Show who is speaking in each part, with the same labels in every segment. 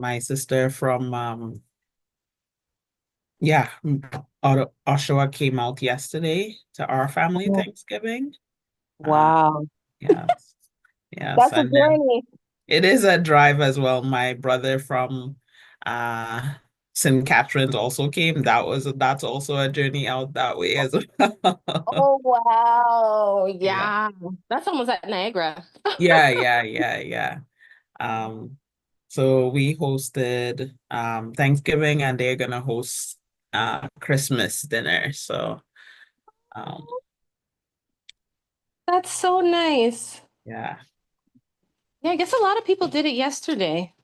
Speaker 1: My sister from yeah, out of Oshawa came out yesterday to our family
Speaker 2: Oh,
Speaker 1: Thanksgiving. Uh
Speaker 2: wow.
Speaker 1: yes, yes,
Speaker 2: That's a
Speaker 1: and then
Speaker 2: journey.
Speaker 1: it is a drive as well. My brother from uh St. Catharines also came. That's also a journey out that way as well.
Speaker 2: Oh, wow.
Speaker 1: Yeah.
Speaker 2: Yeah. That's almost at Niagara.
Speaker 1: Yeah. Um, so we hosted Thanksgiving and they're gonna host Christmas dinner. So um
Speaker 2: That's so nice.
Speaker 1: yeah.
Speaker 2: Yeah, I guess a lot of people did it yesterday.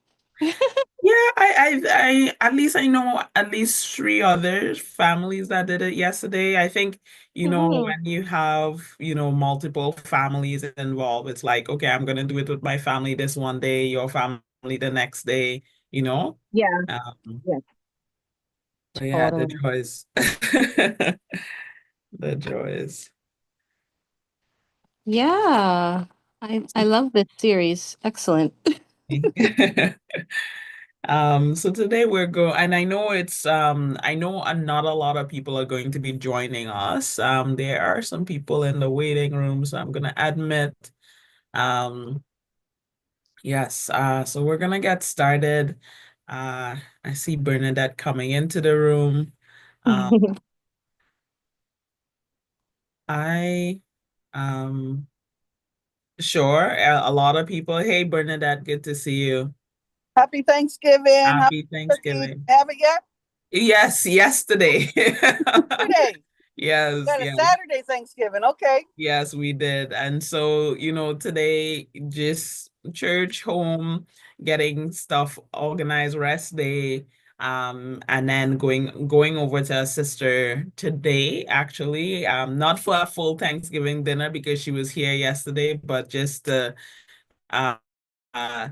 Speaker 1: Yeah, at least I know at least three other families that did it yesterday. I think,
Speaker 2: Mhm.
Speaker 1: when you have, multiple families involved, it's like, okay, I'm gonna do it with my family this one day, your family the next day, you know?
Speaker 2: Yeah,
Speaker 1: Um,
Speaker 2: yeah,
Speaker 1: but yeah, the
Speaker 2: totally.
Speaker 1: joys. The joys.
Speaker 2: Yeah. I love this series. Excellent.
Speaker 1: So today we're going, and I know I know not a lot of people are going to be joining us. There are some people in the waiting room, so I'm gonna admit. Um, yes, so we're gonna get started. I see Bernadette coming into the room. Um, I um sure, a lot of people. Hey Bernadette, good to see you.
Speaker 3: Happy Thanksgiving. Happy
Speaker 1: Happy
Speaker 3: turkey.
Speaker 1: Thanksgiving.
Speaker 3: Have it yet?
Speaker 1: Yes, yesterday.
Speaker 3: Today.
Speaker 1: Yes,
Speaker 3: Got a
Speaker 1: yes,
Speaker 3: Saturday Thanksgiving. Okay.
Speaker 1: yes, we did. And so, today just church, home, getting stuff organized, rest day, and then going over to her sister today, actually. Not for a full Thanksgiving dinner because she was here yesterday, but just to uh, uh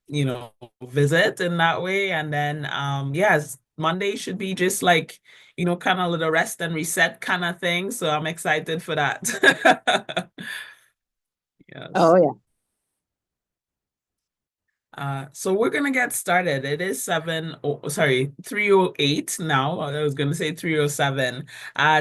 Speaker 1: you know visit in that way. And then yes, Monday should be just like kind of little rest and reset kind of thing, so I'm excited for that.
Speaker 2: Oh
Speaker 1: Yes.
Speaker 2: yeah.
Speaker 1: So we're gonna get started. It is sorry, 3:08 now. I was gonna say 3:07.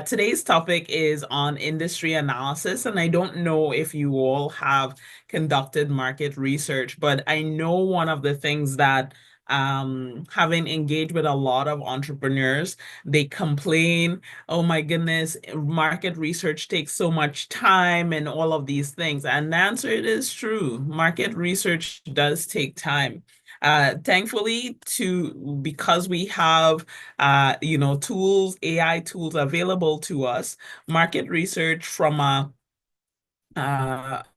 Speaker 1: Today's topic is on industry analysis, and I don't know if you all have conducted market research, but I know one of the things that having engaged with a lot of entrepreneurs, they complain, oh my goodness, market research takes so much time and all of these things. And the answer, it is true. Market research does take time. Thankfully, because we have tools, AI tools available to us, market research from a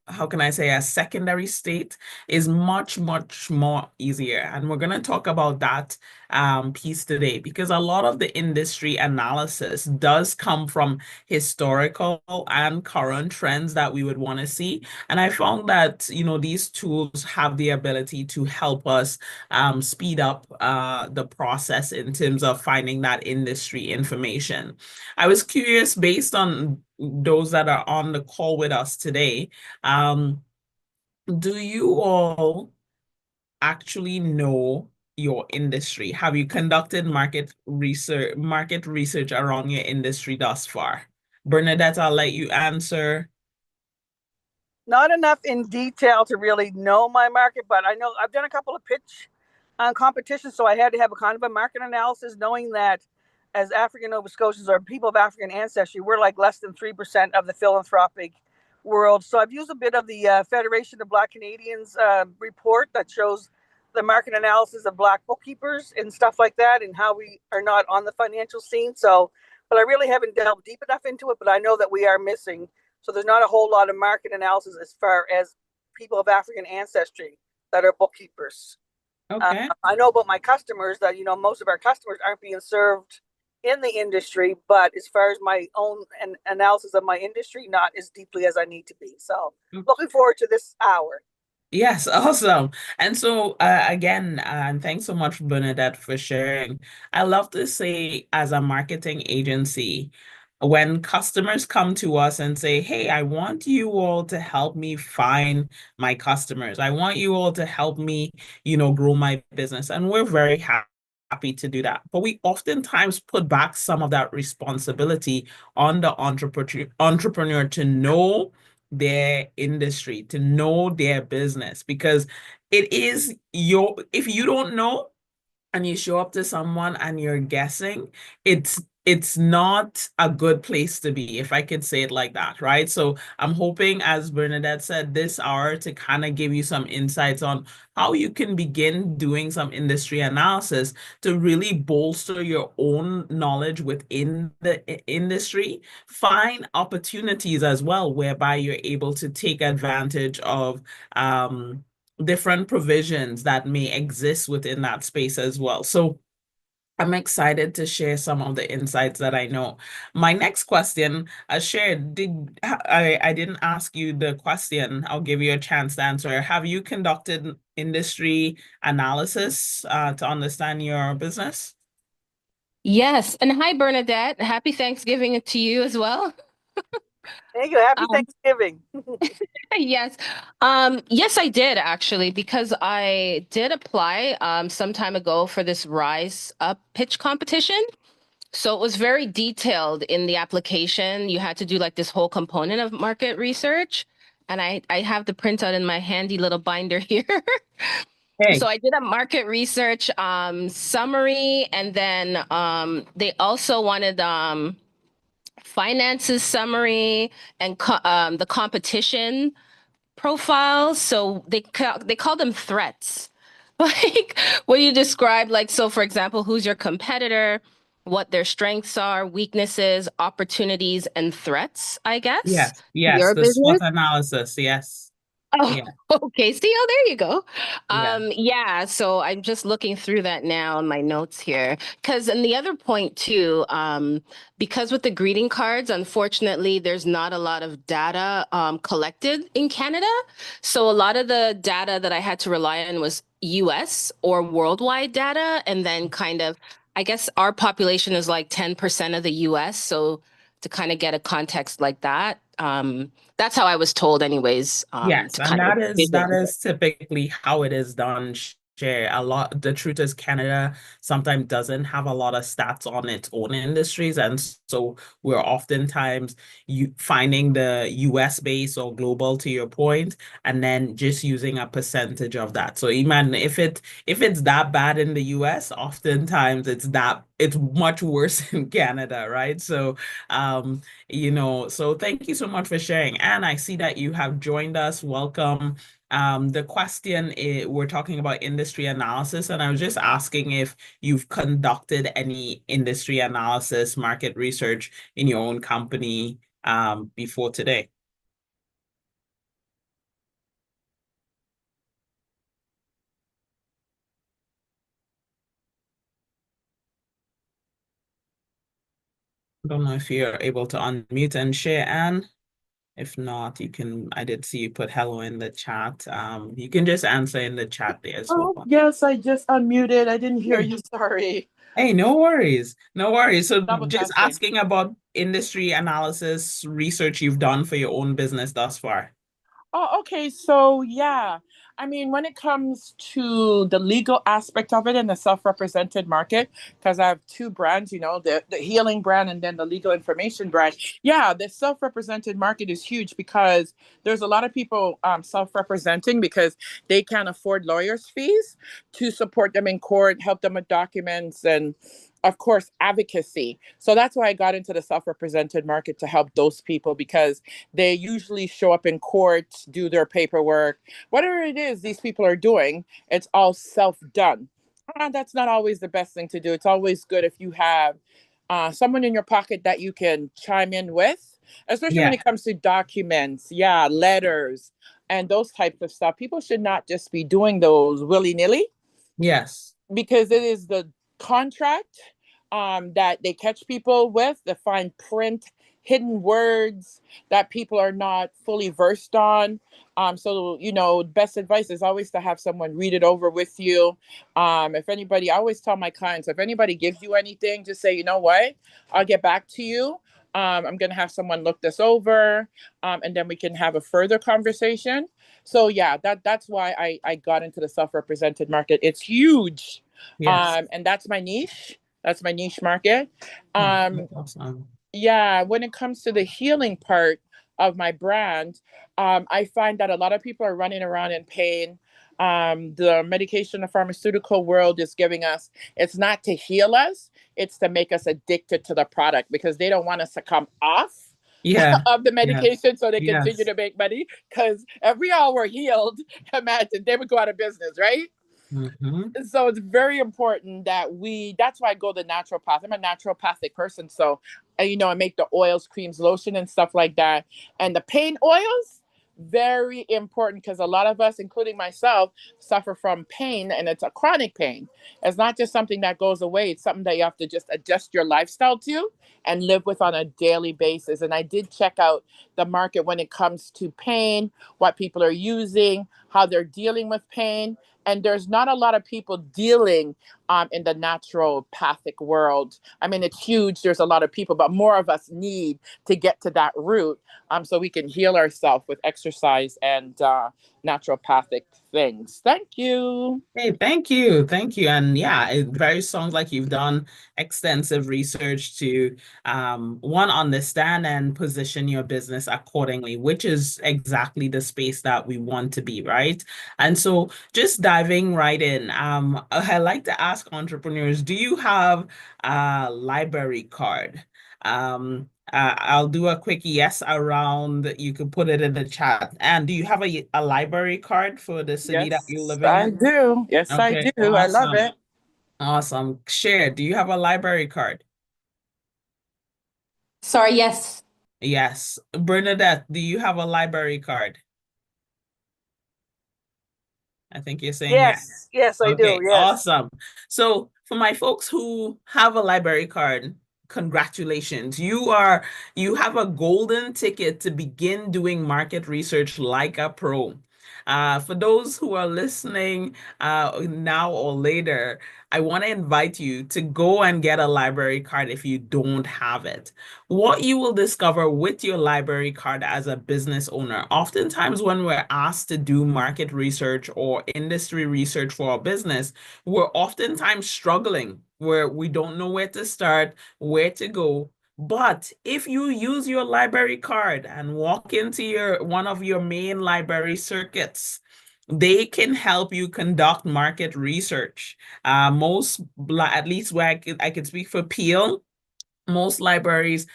Speaker 1: how can I say, a secondary state is much, much more easier. And we're going to talk about that piece today because a lot of the industry analysis does come from historical and current trends that we would want to see. And I found that, these tools have the ability to help us speed up the process in terms of finding that industry information. I was curious, based on those that are on the call with us today, um, do you all actually know your industry? Have you conducted market research around your industry thus far? Bernadette, I'll let you answer.
Speaker 3: Not enough in detail to really know my market, but I know I've done a couple of pitch competitions, so I had to have a kind of a market analysis, knowing that as African Nova Scotians or people of African ancestry, we're like less than 3% of the philanthropic world. So I've used a bit of the Federation of Black Canadians report that shows the market analysis of Black bookkeepers and stuff like that, and how we are not on the financial scene. So, but I really haven't delved deep enough into it, but I know that we are missing. So there's not a whole lot of market analysis as far as people of African ancestry that are bookkeepers.
Speaker 1: Okay.
Speaker 3: I know about my customers that most of our customers aren't being served in the industry, but as far as my own analysis of my industry, not as deeply as I need to be. So looking forward to this hour.
Speaker 1: Yes, awesome. And so, again, and thanks so much, Bernadette, for sharing. I love to say, as a marketing agency, when customers come to us and say, hey, I want you all to help me find my customers. I want you all to help me, grow my business. And we're very happy to do that. But we oftentimes put back some of that responsibility on the entrepreneur to know their industry, to know their business, because if you don't know, and you show up to someone and you're guessing, it's not a good place to be, if I could say it like that, right? So I'm hoping, as Bernadette said, this hour to kind of give you some insights on how you can begin doing some industry analysis to really bolster your own knowledge within the industry, find opportunities as well, whereby you're able to take advantage of different provisions that may exist within that space as well. So I'm excited to share some of the insights that I know. My next question, I shared, I didn't ask you the question. I'll give you a chance to answer. Have you conducted industry analysis to understand your business?
Speaker 2: Yes. And hi, Bernadette. Happy Thanksgiving to you as well.
Speaker 3: Thank you. Happy
Speaker 2: Um,
Speaker 3: Thanksgiving.
Speaker 2: yes. Yes, I did actually, because I did apply some time ago for this Rise Up pitch competition. So it was very detailed in the application. You had to do like this whole component of market research. And I have the printout in my handy little binder here. So
Speaker 1: Hey,
Speaker 2: I did a market research summary, and then they also wanted finances summary and the competition profiles. So they call them threats. Like what you describe, like, so for example, who's your competitor, what their strengths are, weaknesses, opportunities, and threats, I guess, to
Speaker 1: yes,
Speaker 2: your
Speaker 1: the SWOT
Speaker 2: business.
Speaker 1: analysis. Yes.
Speaker 2: Oh,
Speaker 1: Yeah.
Speaker 2: okay. See, oh, there you go.
Speaker 1: Yeah.
Speaker 2: Yeah, so I'm just looking through that now in my notes here. Because, and the other point too, because with the greeting cards, unfortunately, there's not a lot of data collected in Canada. So a lot of the data that I had to rely on was US or worldwide data. And then kind of, I guess our population is like 10% of the US. So to kind of get a context like that, that's how I was told, anyways,
Speaker 1: Yes,
Speaker 2: to
Speaker 1: and
Speaker 2: kind of
Speaker 1: that
Speaker 2: visualize it.
Speaker 1: is typically how it is done. Share a lot. The truth is, Canada sometimes doesn't have a lot of stats on its own industries, and so we're oftentimes you finding the US base or global, to your point, and then just using a percentage of that. So even if it's that bad in the US, oftentimes it's much worse in Canada, right? So so thank you so much for sharing. And I see that you have joined us. Welcome. The question is, we're talking about industry analysis, and I was just asking if you've conducted any industry analysis, market research in your own company before today. I don't know if you're able to unmute and share, Anne. If not, you can, I did see you put hello in the chat. You can just answer in the chat there as
Speaker 4: Oh,
Speaker 1: well.
Speaker 4: yes, I just unmuted. I didn't hear
Speaker 1: Hey,
Speaker 4: you. Sorry.
Speaker 1: hey, no worries. No worries. So
Speaker 4: Double
Speaker 1: just
Speaker 4: tasking.
Speaker 1: asking about industry analysis research you've done for your own business thus far.
Speaker 4: Oh, okay. So, yeah. I mean, when it comes to the legal aspect of it in the self-represented market, because I have two brands, the healing brand and then the legal information brand. Yeah, the self-represented market is huge because there's a lot of people self-representing because they can't afford lawyers' fees to support them in court, help them with documents, and of course, advocacy. So that's why I got into the self-represented market to help those people because they usually show up in court, do their paperwork, whatever it is these people are doing, it's all self-done. That's not always the best thing to do. It's always good if you have someone in your pocket that you can chime in with, especially when
Speaker 1: Yeah.
Speaker 4: it comes to documents, yeah, letters, and those types of stuff. People should not just be doing those willy-nilly
Speaker 1: Yes.
Speaker 4: because it is the contract that they catch people with, the fine print, hidden words that people are not fully versed on. Best advice is always to have someone read it over with you. If anybody, I always tell my clients, if anybody gives you anything, just say, you know what, I'll get back to you. I'm going to have someone look this over, and then we can have a further conversation. So yeah, that's why I got into the self-represented market. It's huge.
Speaker 1: Yes.
Speaker 4: And that's my niche. That's my niche market.
Speaker 1: That's awesome.
Speaker 4: Yeah, when it comes to the healing part of my brand, I find that a lot of people are running around in pain. The medication and pharmaceutical world is giving us, it's not to heal us, it's to make us addicted to the product because they don't want us to come off
Speaker 1: Yeah.
Speaker 4: of the
Speaker 1: Yes.
Speaker 4: medication so they continue
Speaker 1: Yes.
Speaker 4: to make money. Because if we all were healed, imagine they would go out of business, right?
Speaker 1: Mm-hmm.
Speaker 4: So it's very important that that's why I go the natural path. I'm a naturopathic person. So, I make the oils, creams, lotion, and stuff like that. And the pain oils, very important because a lot of us, including myself, suffer from pain and it's a chronic pain. It's not just something that goes away. It's something that you have to just adjust your lifestyle to and live with on a daily basis. And I did check out the market when it comes to pain, what people are using, how they're dealing with pain, and there's not a lot of people dealing in the naturopathic world. I mean, it's huge. There's a lot of people, but more of us need to get to that root so we can heal ourselves with exercise and naturopathic things. Thank you.
Speaker 1: Hey, thank you. Thank you. And yeah, it very sounds like you've done extensive research to one, understand and position your business accordingly, which is exactly the space that we want to be, right? And so just diving right in, I like to ask entrepreneurs, do you have a library card? I'll do a quick yes around. You could put it in the chat. And do you have a library card for the city that you're
Speaker 4: Yes,
Speaker 1: living
Speaker 4: I
Speaker 1: in?
Speaker 4: do. Yes, I
Speaker 1: Okay,
Speaker 4: do. I love
Speaker 1: awesome.
Speaker 4: it.
Speaker 1: Awesome. Share, do you have a library card?
Speaker 2: Sorry, yes.
Speaker 1: Yes. Bernadette, do you have a library card? I think you're saying yes.
Speaker 3: Yes, I do.
Speaker 1: Okay,
Speaker 3: Yes.
Speaker 1: awesome. So for my folks who have a library card, congratulations. You have a golden ticket to begin doing market research like a pro. For those who are listening now or later, I want to invite you to go and get a library card if you don't have it. What you will discover with your library card as a business owner, oftentimes when we're asked to do market research or industry research for our business, we're oftentimes struggling where we don't know where to start, where to go. But if you use your library card and walk into one of your main library circuits, they can help you conduct market research. At least where I could speak for Peel, most libraries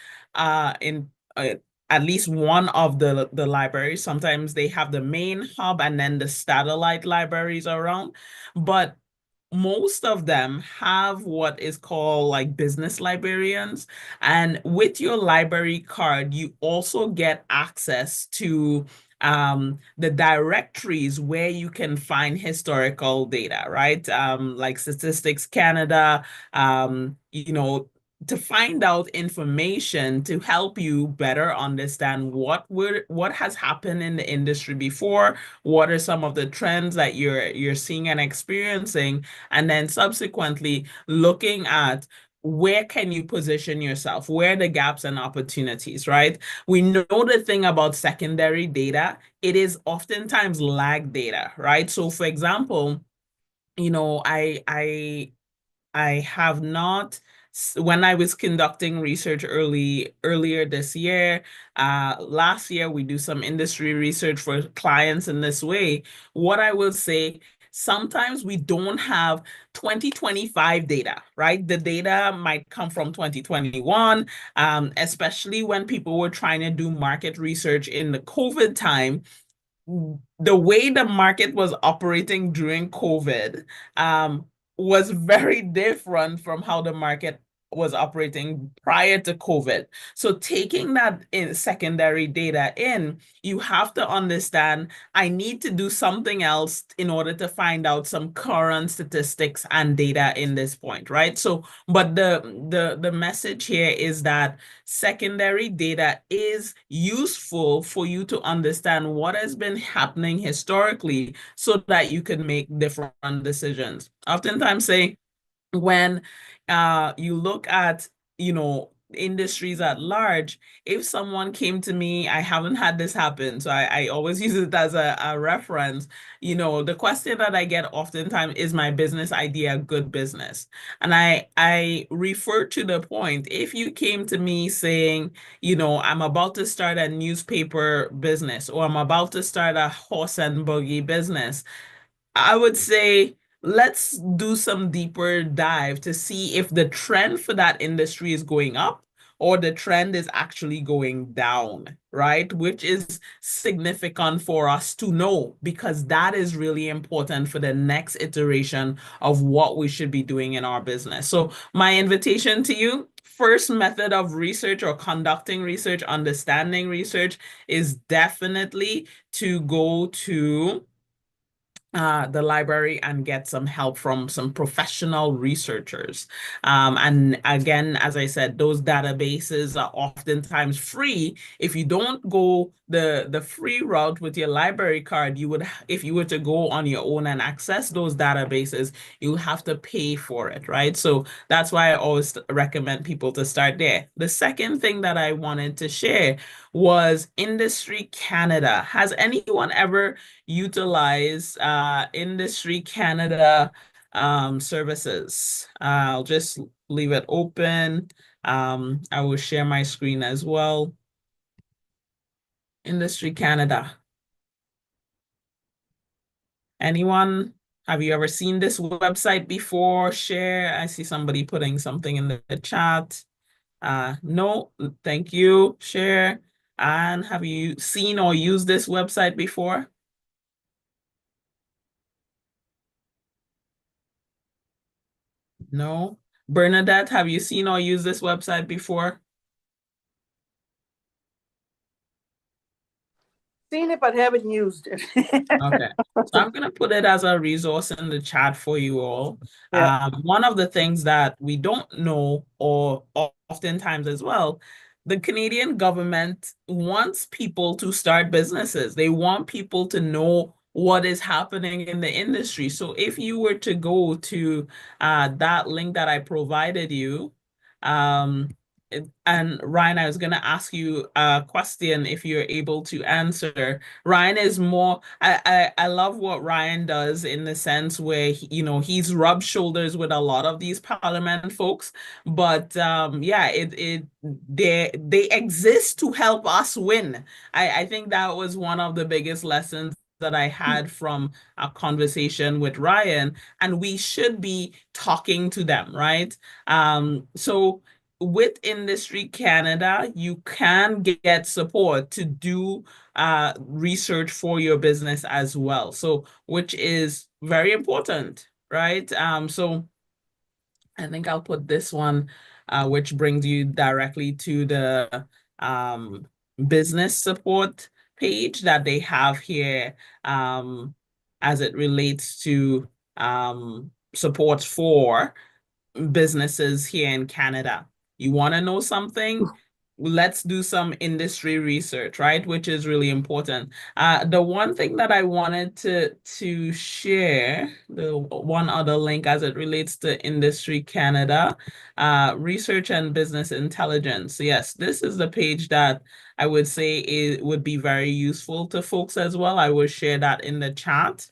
Speaker 1: in at least one of the libraries, sometimes they have the main hub and then the satellite libraries around, but most of them have what is called like business librarians. And with your library card, you also get access to the directories where you can find historical data, right? Like Statistics Canada, to find out information to help you better understand what has happened in the industry before, what are some of the trends that you're seeing and experiencing, and then subsequently looking at where can you position yourself, where are the gaps and opportunities, right? We know the thing about secondary data, it is oftentimes lag data, right? So for example, you know, I have not, when I was conducting research earlier this year, last year, we do some industry research for clients in this way. What I will say, sometimes we don't have 2025 data, right? The data might come from 2021, especially when people were trying to do market research in the COVID time. The way the market was operating during COVID was very different from how the market was operating prior to COVID. So taking that in secondary data in, you have to understand, I need to do something else in order to find out some current statistics and data in this point, right? So, but the message here is that secondary data is useful for you to understand what has been happening historically so that you can make different decisions. Oftentimes say when you look at, industries at large, if someone came to me, I haven't had this happen, so I always use it as a reference. The question that I get oftentimes is my business idea good business? And I refer to the point, if you came to me saying, I'm about to start a newspaper business, or I'm about to start a horse and buggy business, I would say let's do some deeper dive to see if the trend for that industry is going up or the trend is actually going down, right? Which is significant for us to know, because that is really important for the next iteration of what we should be doing in our business. So my invitation to you, first method of research or conducting research, understanding research, is definitely to go to the library and get some help from some professional researchers. And again, as I said, those databases are oftentimes free. If you don't go the free route with your library card, if you were to go on your own and access those databases, you have to pay for it, right? So that's why I always recommend people to start there. The second thing that I wanted to share was Industry Canada. Has anyone ever utilize Industry Canada services? I'll just leave it open. I will share my screen as well. Industry Canada. Anyone? Have you ever seen this website before? Share. I see somebody putting something in the chat. No, thank you. Share. And have you seen or used this website before? No. Bernadette, have you seen or used this website before?
Speaker 3: Seen it, but haven't used it.
Speaker 1: Okay. So I'm going to put it as a resource in the chat for you all.
Speaker 3: Yeah.
Speaker 1: One of the things that we don't know, or oftentimes as well, the Canadian government wants people to start businesses. They want people to know what is happening in the industry. So if you were to go to that link that I provided you, um, and Ryan, I was going to ask you a question if you're able to answer. Ryan is more, I love what Ryan does in the sense where, he's rubbed shoulders with a lot of these parliament folks, but yeah, they exist to help us win. I think that was one of the biggest lessons that I had from a conversation with Ryan, and we should be talking to them, right? So with Industry Canada, you can get support to do research for your business as well. So, which is very important, right? So I think I'll put this one, which brings you directly to the business support page that they have here, as it relates to support for businesses here in Canada. You want to know something? Let's do some industry research, right? Which is really important. The one thing that I wanted to share, the one other link as it relates to Industry Canada, research and business intelligence. Yes, this is the page that I would say it would be very useful to folks as well. I will share that in the chat.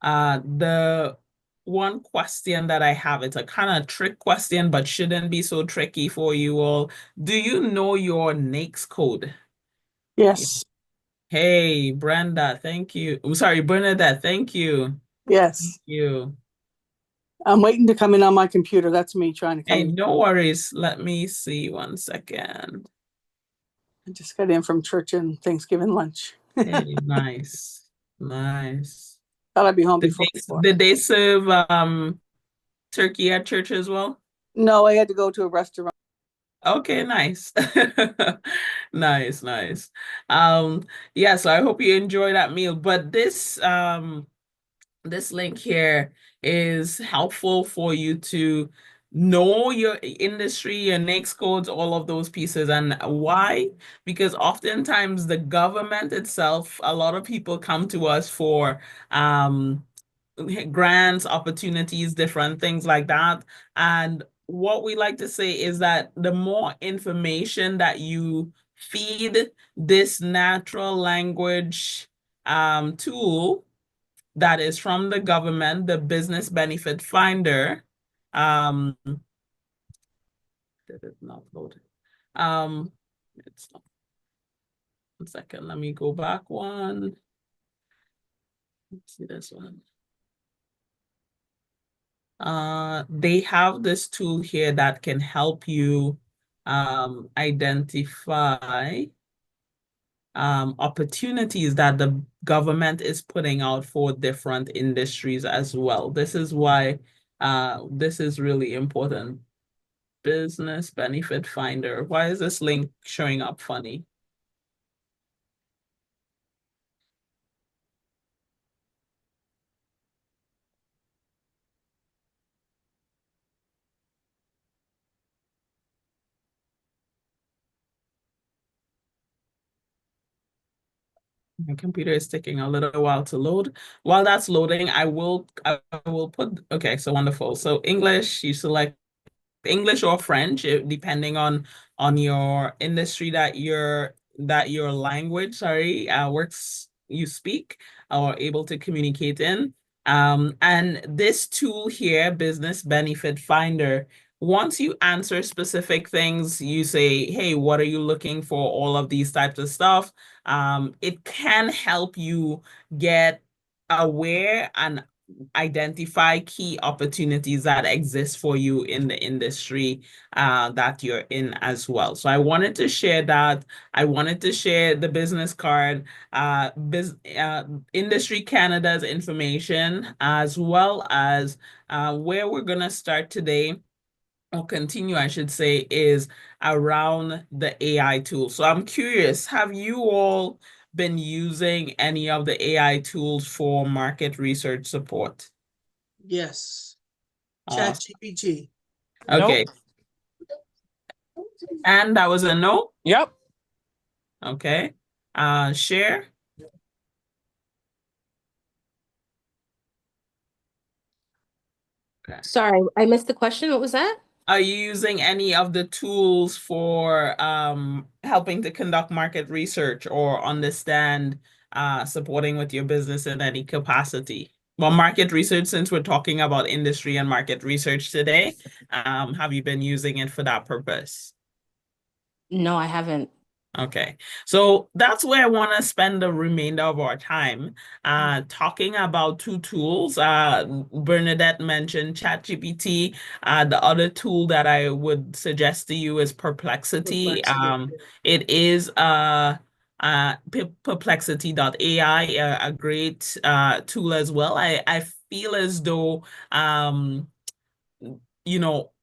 Speaker 1: The one question that I have, it's a kind of trick question, but shouldn't be so tricky for you all. Do you know your NAICS code?
Speaker 3: Yes.
Speaker 1: Hey, Brenda, thank you. I'm sorry, Bernadette, thank you.
Speaker 3: Yes.
Speaker 1: Thank you.
Speaker 3: I'm waiting to come in on my computer. That's me trying to come
Speaker 1: Hey,
Speaker 3: in.
Speaker 1: no worries. Let me see 1 second.
Speaker 3: I just got in from church and Thanksgiving lunch.
Speaker 1: Hey, nice. Nice.
Speaker 3: Thought I'd be home
Speaker 1: Did
Speaker 3: before
Speaker 1: they,
Speaker 3: 4.
Speaker 1: did they serve turkey at church as well?
Speaker 3: No, I had to go to a restaurant.
Speaker 1: Okay, nice. Nice, nice. Yeah, so I hope you enjoy that meal. But this link here is helpful for you to know your industry, your NAICS codes, all of those pieces. And why? Because oftentimes the government itself, a lot of people come to us for grants, opportunities, different things like that. And what we like to say is that the more information that you feed this natural language tool that is from the government, the Business Benefit Finder, did it not load? It's not. 1 second, let me go back one. Let's see this one. They have this tool here that can help you identify opportunities that the government is putting out for different industries as well. This is why this is really important. Business Benefit Finder. Why is this link showing up funny? My computer is taking a little while to load. While that's loading, I will put, okay, so wonderful. So English, you select English or French, depending on your industry that your language, sorry, works you speak or able to communicate in. And this tool here, Business Benefit Finder, once you answer specific things, you say, hey, what are you looking for? All of these types of stuff. It can help you get aware and identify key opportunities that exist for you in the industry that you're in as well. So I wanted to share that. I wanted to share the business card, Industry Canada's information, as well as where we're going to start today, or continue, I should say, is around the AI tool. So I'm curious, have you all been using any of the AI tools for market research support?
Speaker 5: Yes.
Speaker 1: Awesome.
Speaker 5: ChatGPT.
Speaker 1: Okay.
Speaker 4: Nope.
Speaker 1: And that was a no?
Speaker 4: Yep.
Speaker 1: Okay. Share? Okay.
Speaker 2: Sorry, I missed the question. What was that?
Speaker 1: Are you using any of the tools for helping to conduct market research or understand supporting with your business in any capacity? Well, market research, since we're talking about industry and market research today, have you been using it for that purpose?
Speaker 2: No, I haven't.
Speaker 1: Okay, so that's where I want to spend the remainder of our time talking about two tools. Bernadette mentioned ChatGPT. The other tool that I would suggest to you is Perplexity.
Speaker 5: Perplexity.
Speaker 1: It is perplexity.ai, a great tool as well. I feel as though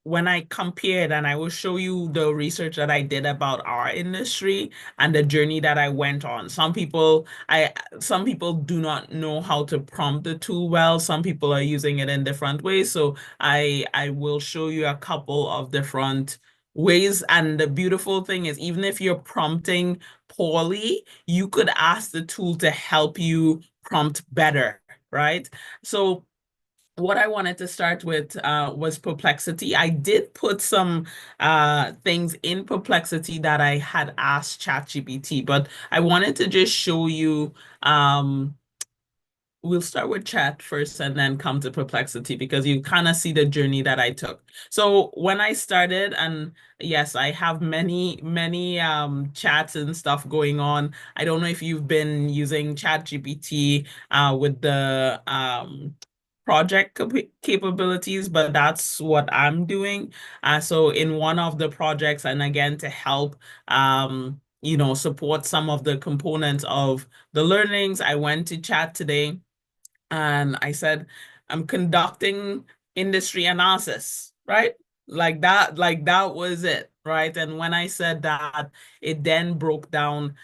Speaker 1: when I compared, and I will show you the research that I did about our industry and the journey that I went on. Some people do not know how to prompt the tool well. Some people are using it in different ways. So I will show you a couple of different ways. And the beautiful thing is, even if you're prompting poorly, you could ask the tool to help you prompt better, right? So what I wanted to start with was Perplexity. I did put some things in Perplexity that I had asked ChatGPT, but I wanted to just show you. We'll start with chat first and then come to Perplexity because you kind of see the journey that I took. So when I started, and yes, I have many chats and stuff going on. I don't know if you've been using ChatGPT with the project capabilities, but that's what I'm doing. So in one of the projects, and again to help support some of the components of the learnings, I went to chat today and I said, I'm conducting industry analysis, right? Like that was it, right? And when I said that, it then broke down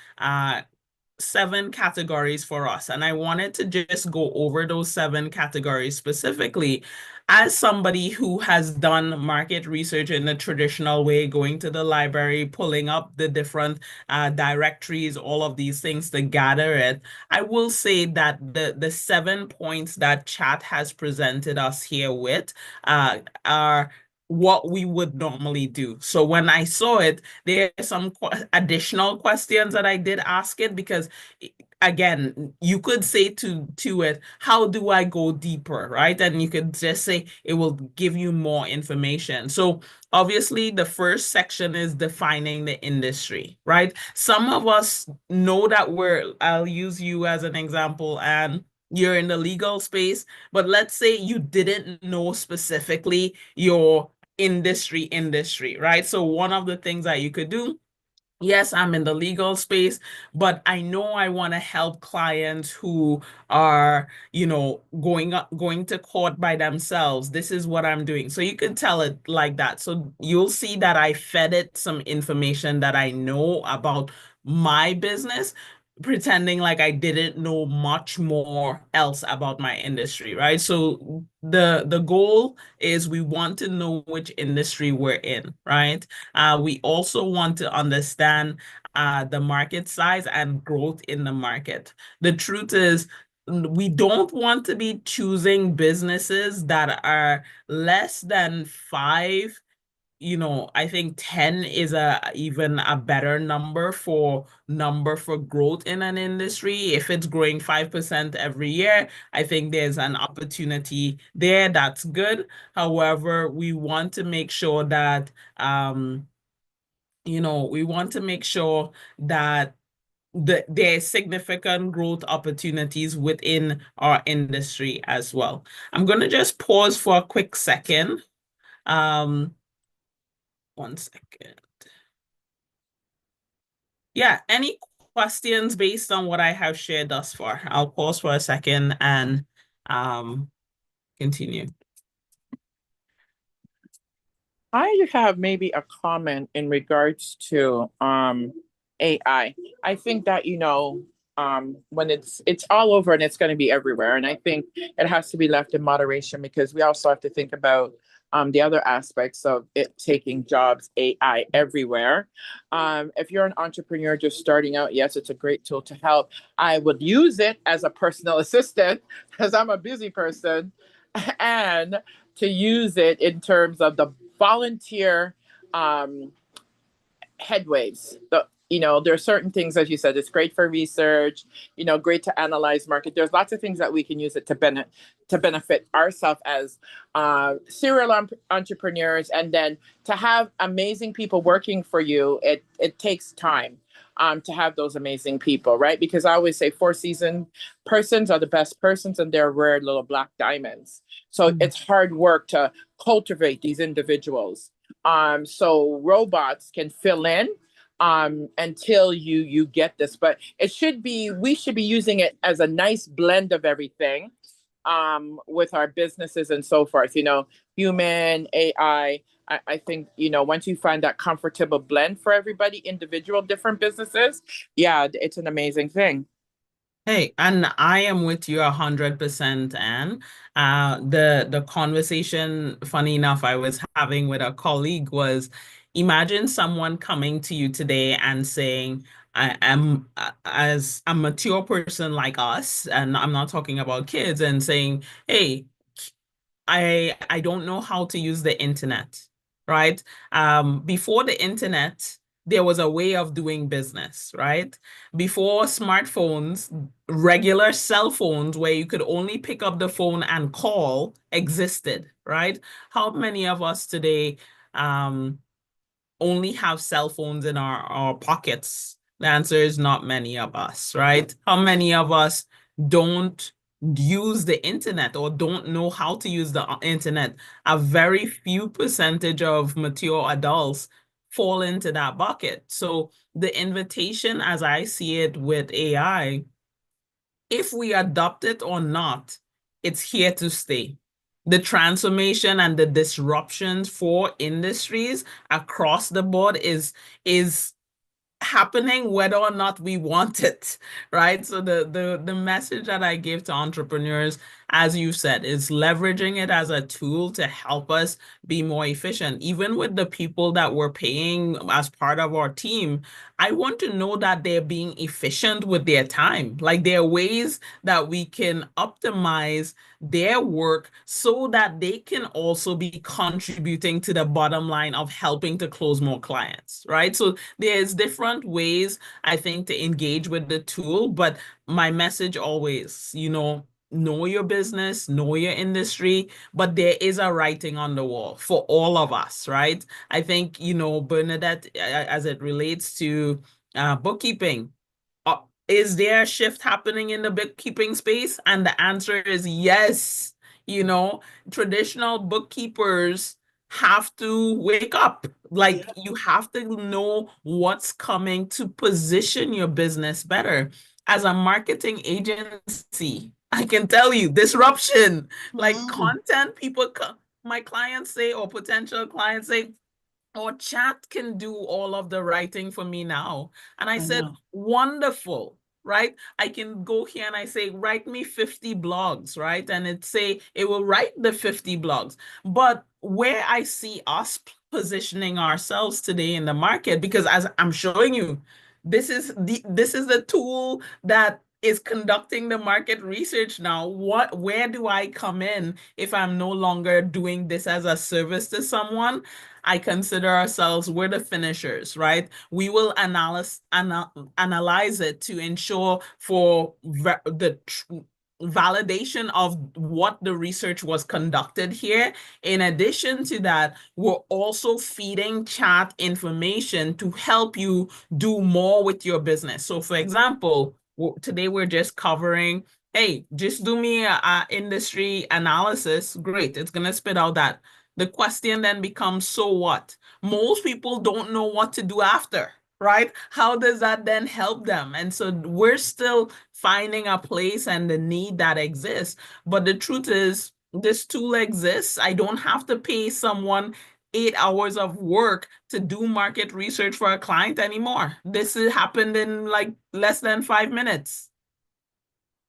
Speaker 1: 7 categories for us, and I wanted to just go over those 7 categories specifically. As somebody who has done market research in the traditional way, going to the library, pulling up the different directories, all of these things to gather it, I will say that the 7 points that chat has presented us here with are what we would normally do. So when I saw it, there are some additional questions that I did ask it because again, you could say to it, how do I go deeper, right? And you could just say it will give you more information. So obviously the first section is defining the industry, right? Some of us know that I'll use you as an example, and you're in the legal space, but let's say you didn't know specifically your industry, right? So one of the things that you could do, yes, I'm in the legal space, but I know I want to help clients who are, going to court by themselves. This is what I'm doing. So you can tell it like that. So you'll see that I fed it some information that I know about my business, pretending like I didn't know much more else about my industry, right? So the goal is we want to know which industry we're in, right? We also want to understand the market size and growth in the market. The truth is, we don't want to be choosing businesses that are less than five. I think 10 is even a better number for growth in an industry. If it's growing 5% every year, I think there's an opportunity there. That's good. However, we want to make sure that we want to make sure that there's significant growth opportunities within our industry as well. I'm going to just pause for a quick second. Um, 1 second. Yeah, any questions based on what I have shared thus far? I'll pause for a second and continue.
Speaker 4: I have maybe a comment in regards to AI. I think that when it's all over and it's going to be everywhere, and I think it has to be left in moderation because we also have to think about the other aspects of it taking jobs, AI everywhere. If you're an entrepreneur just starting out, yes, it's a great tool to help. I would use it as a personal assistant because I'm a busy person, and to use it in terms of the volunteer headways. There are certain things, as you said, it's great for research, great to analyze market. There's lots of things that we can use it to benefit ourselves as serial entrepreneurs. And then to have amazing people working for you, it takes time to have those amazing people, right? Because I always say 4 seasoned persons are the best persons and they're rare little black diamonds. So it's hard work to cultivate these individuals. So robots can fill in until you get this, but we should be using it as a nice blend of everything with our businesses and so forth, human AI. I think, once you find that comfortable blend for everybody, individual, different businesses, yeah, it's an amazing thing.
Speaker 1: Hey, and I am with you 100%, Anne. The conversation, funny enough, I was having with a colleague was, imagine someone coming to you today and saying, I am as a mature person like us, and I'm not talking about kids, and saying, hey, I don't know how to use the internet, right? Before the internet, there was a way of doing business, right? Before smartphones, regular cell phones where you could only pick up the phone and call existed, right? How many of us today only have cell phones in our pockets? The answer is not many of us, right? How many of us don't use the internet or don't know how to use the internet? A very few percentage of mature adults fall into that bucket. So the invitation, as I see it with AI, if we adopt it or not, it's here to stay. The transformation and the disruptions for industries across the board is happening whether or not we want it, right? So the message that I give to entrepreneurs, as you said, is leveraging it as a tool to help us be more efficient. Even with the people that we're paying as part of our team, I want to know that they're being efficient with their time. Like there are ways that we can optimize their work so that they can also be contributing to the bottom line of helping to close more clients, right? So there's different ways, I think, to engage with the tool, but my message always, know your business, know your industry, but there is a writing on the wall for all of us, right? I think, Bernadette, as it relates to bookkeeping, uh, is there a shift happening in the bookkeeping space? And the answer is yes. Traditional bookkeepers have to wake up. Like you have to know what's coming to position your business better. As a marketing agency, I can tell you disruption, like content people, my clients say, or potential clients say, or chat can do all of the writing for me now. And I said, wonderful, right? I can go here and I say, write me 50 blogs, right? And it will write the 50 blogs. But where I see us positioning ourselves today in the market, because as I'm showing you, this is the tool that is conducting the market research now. Where do I come in if I'm no longer doing this as a service to someone? I consider ourselves, we're the finishers, right? We will analyze it to ensure for the validation of what the research was conducted here. In addition to that, we're also feeding chat information to help you do more with your business. So for example, today we're just covering, hey, just do me a industry analysis. Great, it's going to spit out that. The question then becomes, so what? Most people don't know what to do after, right? How does that then help them? And so we're still finding a place and the need that exists. But the truth is, this tool exists. I don't have to pay someone 8 hours of work to do market research for a client anymore. This has happened in like less than 5 minutes.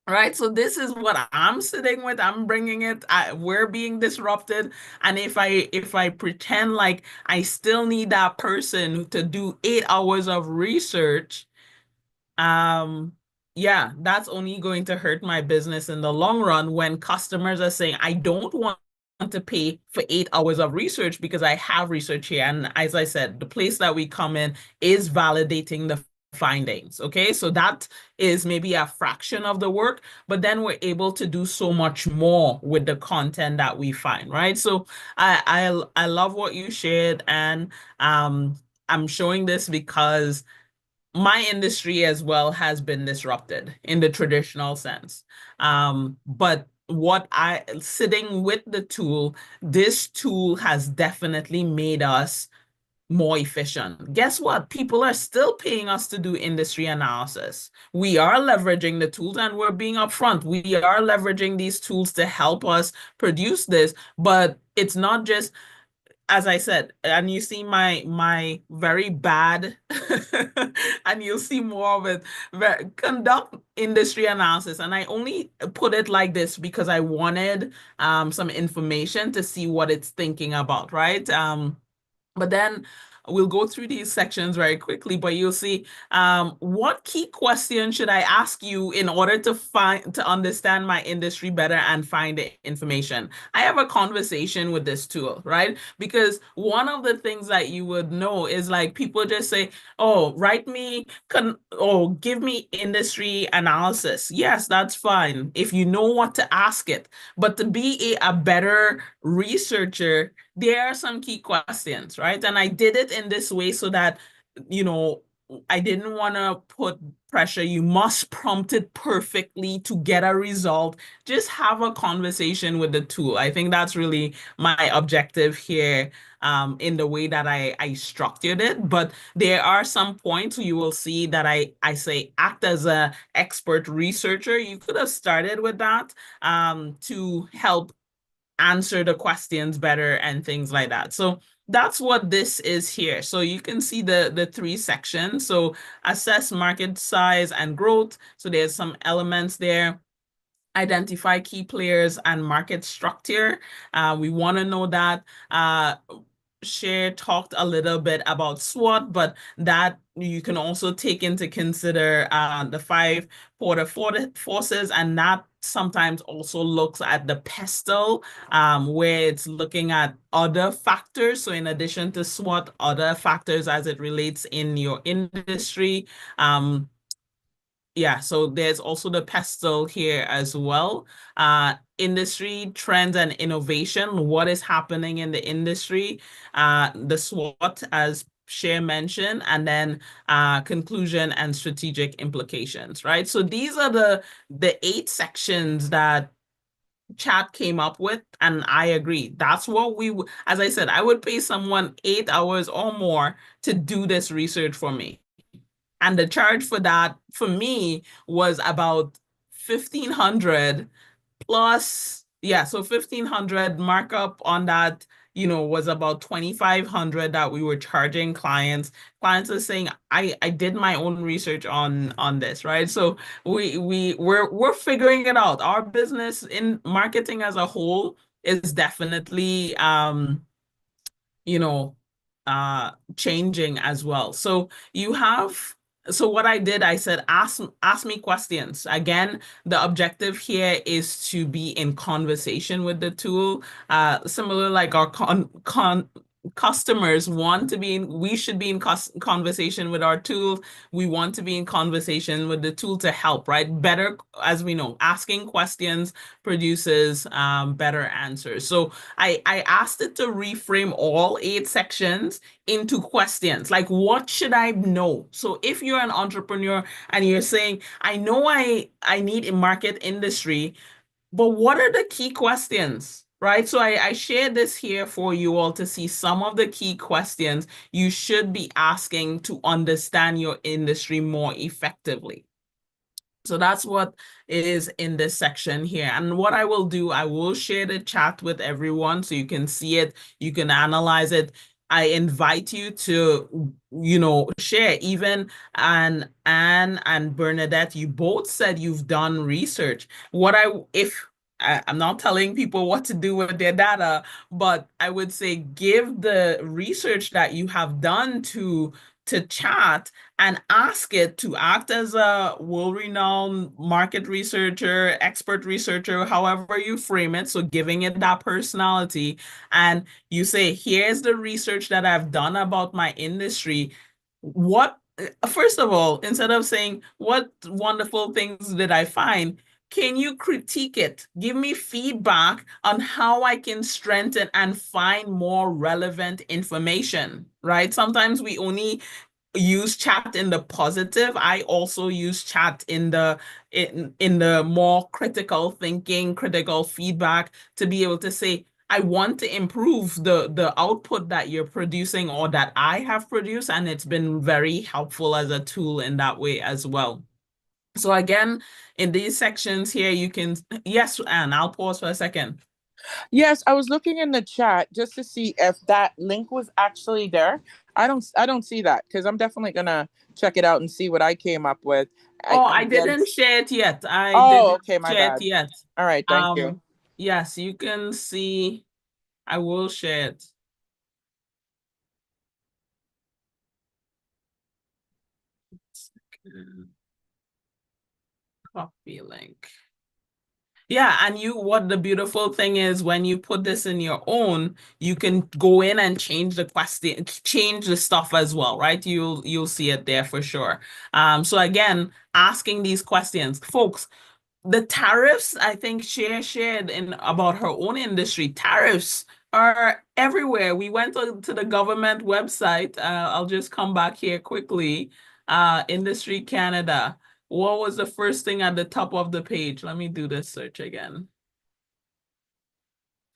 Speaker 1: Right, so this is what I'm sitting with. I'm bringing it. We're being disrupted, and if I pretend like I still need that person to do 8 hours of research, um, yeah, that's only going to hurt my business in the long run when customers are saying, I don't want to pay for 8 hours of research because I have research here. And as I said, the place that we come in is validating the findings. Okay, so that is maybe a fraction of the work, but then we're able to do so much more with the content that we find, right? So I love what you shared, and I'm showing this because my industry as well has been disrupted in the traditional sense. But sitting with the tool, this tool has definitely made us more efficient. Guess what? People are still paying us to do industry analysis. We are leveraging the tools and we're being upfront. We are leveraging these tools to help us produce this, but it's not just, as I said, and you see my very bad, and you'll see more of it. Conduct industry analysis, and I only put it like this because I wanted some information to see what it's thinking about, right? But then we'll go through these sections very quickly, but you'll see what key questions should I ask you in order to understand my industry better and find the information. I have a conversation with this tool, right? Because one of the things that you would know is like people just say, oh, give me industry analysis. Yes, that's fine if you know what to ask it. But to be a better researcher, there are some key questions, right? And I did it in this way so that, I didn't want to put pressure. You must prompt it perfectly to get a result. Just have a conversation with the tool. I think that's really my objective here, in the way that I structured it. But there are some points you will see that I say act as an expert researcher. You could have started with that to help answer the questions better and things like that. So that's what this is here. So you can see the three sections. So assess market size and growth. So there's some elements there. Identify key players and market structure. We want to know that. Cher talked a little bit about SWOT, but that you can also take into consider the five porter forces, and that sometimes also looks at the pestle, where it's looking at other factors. So in addition to SWOT, other factors as it relates in your industry. Yeah, so there's also the pestle here as well. Industry trends and innovation. What is happening in the industry? The SWOT, as Cher mentioned, and then conclusion and strategic implications, right? So these are the 8 sections that chat came up with, and I agree. That's what as I said, I would pay someone 8 hours or more to do this research for me. And the charge for that for me was about 1,500 plus, yeah, so 1,500 markup on that, was about 2,500 that we were charging clients. Clients are saying, I did my own research on this, right? So we're figuring it out. Our business in marketing as a whole is definitely you know, changing as well. So what I did, I said, ask me questions. Again, the objective here is to be in conversation with the tool. Similar like our customers want to be we should be in conversation with our tool. We want to be in conversation with the tool to help, right? Better, as we know, asking questions produces better answers. So I asked it to reframe all 8 sections into questions. Like, what should I know? So if you're an entrepreneur and you're saying, I know I need a market industry, but what are the key questions? Right. So I shared this here for you all to see some of the key questions you should be asking to understand your industry more effectively. So that's what is in this section here. And what I will do, I will share the chat with everyone so you can see it, you can analyze it. I invite you to, share. Even Anne and Bernadette, you both said you've done research. I'm not telling people what to do with their data, but I would say give the research that you have done to chat and ask it to act as a world-renowned market researcher, expert researcher, however you frame it. So giving it that personality, and you say, here's the research that I've done about my industry. First of all, instead of saying, what wonderful things did I find? Can you critique it? Give me feedback on how I can strengthen and find more relevant information, right? Sometimes we only use chat in the positive. I also use chat in the more critical thinking, critical feedback to be able to say, I want to improve the output that you're producing or that I have produced, and it's been very helpful as a tool in that way as well. So again, in these sections here, you can, yes, Anne, I'll pause for a second.
Speaker 4: Yes, I was looking in the chat just to see if that link was actually there. I don't see that, because I'm definitely gonna check it out and see what I came up with.
Speaker 1: I didn't share it yet.
Speaker 4: Okay, my
Speaker 1: Share
Speaker 4: bad.
Speaker 1: it yet.
Speaker 4: All right, thank you.
Speaker 1: Yes, you can see. I will share it. Copy link. Yeah, and what the beautiful thing is, when you put this in your own, you can go in and change the question, change the stuff as well, right? You'll see it there for sure. So again, asking these questions, folks. The tariffs, I think shared in about her own industry, tariffs are everywhere. We went to the government website. I'll just come back here quickly. Industry Canada. What was the first thing at the top of the page? Let me do this search again.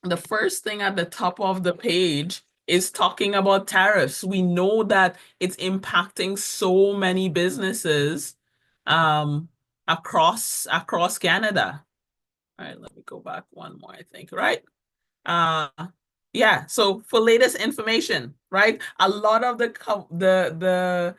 Speaker 1: The first thing at the top of the page is talking about tariffs. We know that it's impacting so many businesses across Canada. All right, let me go back one more, I think, right? Uh, yeah. So for latest information, right? A lot of the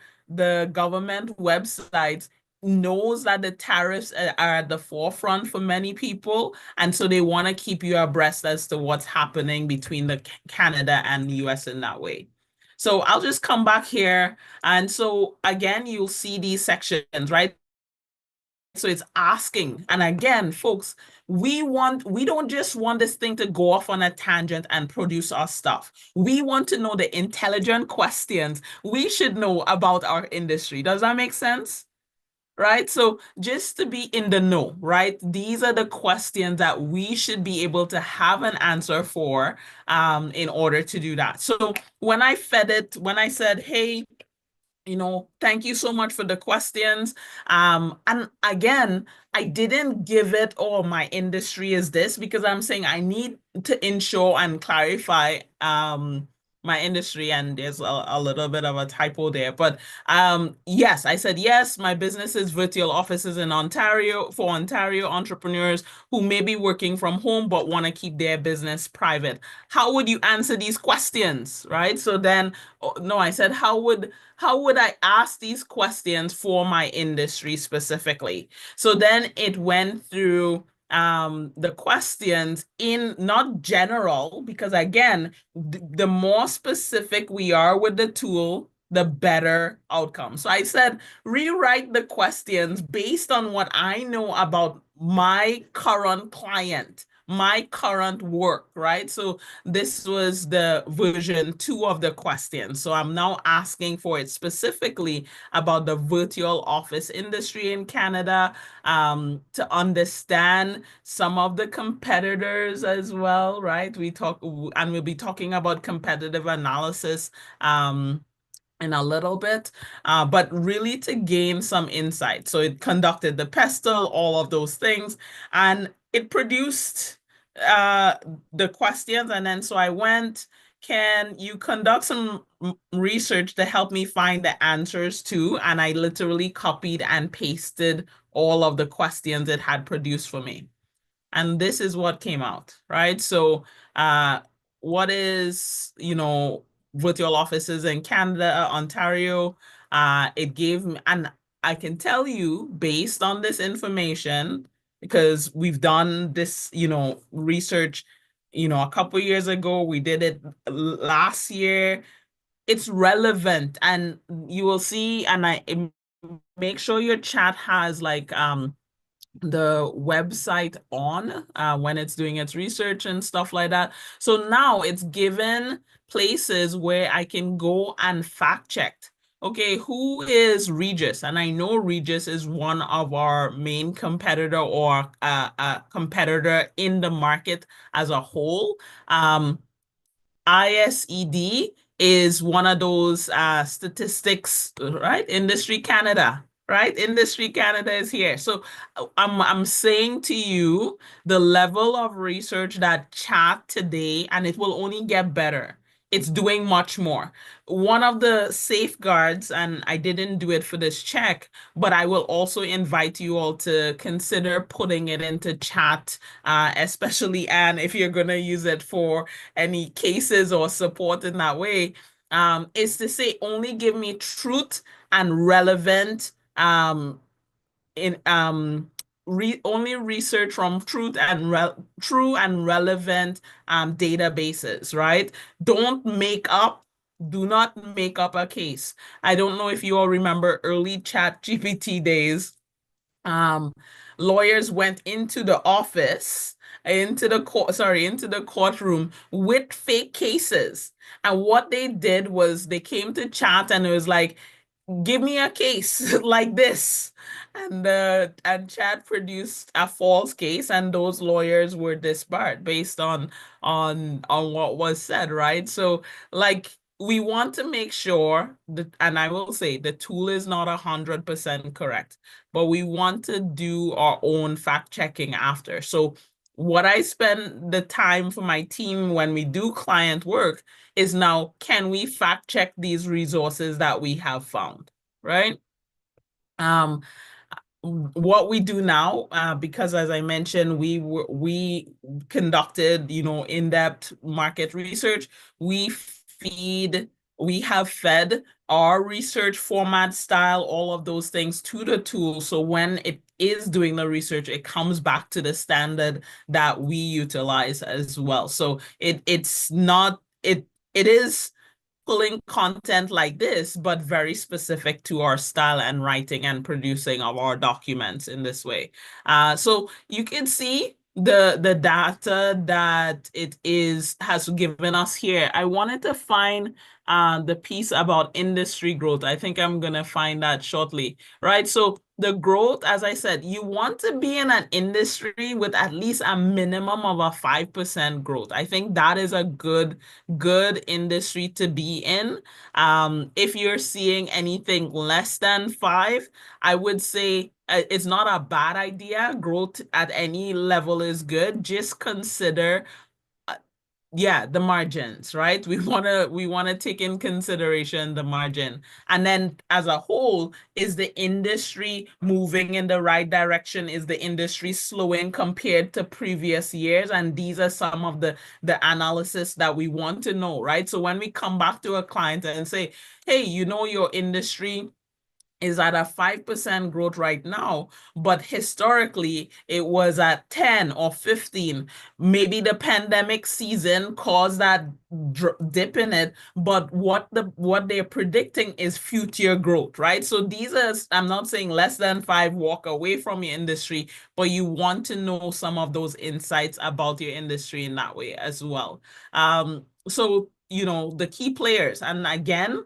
Speaker 1: government websites knows that the tariffs are at the forefront for many people, and so they want to keep you abreast as to what's happening between the Canada and the US in that way. So I'll just come back here, and so again, you'll see these sections, right? So it's asking. And again, folks, we don't just want this thing to go off on a tangent and produce our stuff. We want to know the intelligent questions we should know about our industry. Does that make sense? Right? So just to be in the know, right? These are the questions that we should be able to have an answer for in order to do that. So when I said, hey, thank you so much for the questions. And again, I didn't give it, oh, my industry is this, because I'm saying I need to ensure and clarify my industry, and there's a little bit of a typo there. But yes, I said, yes, my business is virtual offices in Ontario for Ontario entrepreneurs who may be working from home but want to keep their business private. How would you answer these questions, right? So then, oh, no, I said, how would I ask these questions for my industry specifically? So then it went through the questions in not general, because again, the more specific we are with the tool, the better outcome. So I said, rewrite the questions based on what I know about my current client, my current work, right? So this was the version 2 of the question. So I'm now asking for it specifically about the virtual office industry in Canada, to understand some of the competitors as well, right? And we'll be talking about competitive analysis in a little bit, but really to gain some insight. So it conducted the pestle, all of those things, and it produced uh, the questions. And then so I went, can you conduct some research to help me find the answers to? And I literally copied and pasted all of the questions it had produced for me. And this is what came out, right? So what is, virtual offices in Canada, Ontario? It gave me, and I can tell you based on this information, because we've done this, research, a couple years ago, we did it last year. It's relevant, and you will see, and make sure your chat has like the website on when it's doing its research and stuff like that. So now it's given places where I can go and fact check. Okay, who is Regis? And I know Regis is one of our main competitor, or a competitor in the market as a whole. ISED is one of those statistics, right? Industry Canada, right? Industry Canada is here. So I'm saying to you, the level of research that chat today, and it will only get better. It's doing much more. One of the safeguards, and I didn't do it for this check, but I will also invite you all to consider putting it into chat, especially, and if you're going to use it for any cases or support in that way, is to say only give me truth and relevant in only research from true and relevant databases, right? Do not make up a case. I don't know if you all remember early chat GPT days. um Lawyers went into the office, into the courtroom with fake cases, and what they did was they came to chat and it was like, give me a case like this, and chat produced a false case, and those lawyers were disbarred based on what was said, right? So like, we want to make sure that, and I will say the tool is not 100% correct, but we want to do our own fact checking after. So what I spend the time for my team when we do client work is now, can we fact check these resources that we have found, right? Um, what we do now, because as I mentioned, we conducted, in-depth market research. We feed, we have fed our research format, style, all of those things to the tool. So when it is doing the research, it comes back to the standard that we utilize as well. So it's not it is pulling content like this, but very specific to our style and writing and producing of our documents in this way. So you can see the data that it has given us here. I wanted to find the piece about industry growth. I think I'm gonna find that shortly, right? So the growth, as I said, you want to be in an industry with at least a minimum of a 5% growth. I think that is a good industry to be in. If you're seeing anything less than 5, I would say it's not a bad idea. Growth at any level is good. Just consider yeah, the margins, right? We want to take in consideration the margin. And then as a whole, is the industry moving in the right direction? Is the industry slowing compared to previous years? And these are some of the analysis that we want to know, right? So when we come back to a client and say, hey, your industry is at a 5% growth right now, but historically it was at 10 or 15. Maybe the pandemic season caused that dip in it, but what they're predicting is future growth, right? So these are, I'm not saying less than 5, walk away from your industry, but you want to know some of those insights about your industry in that way as well. So, the key players, and again,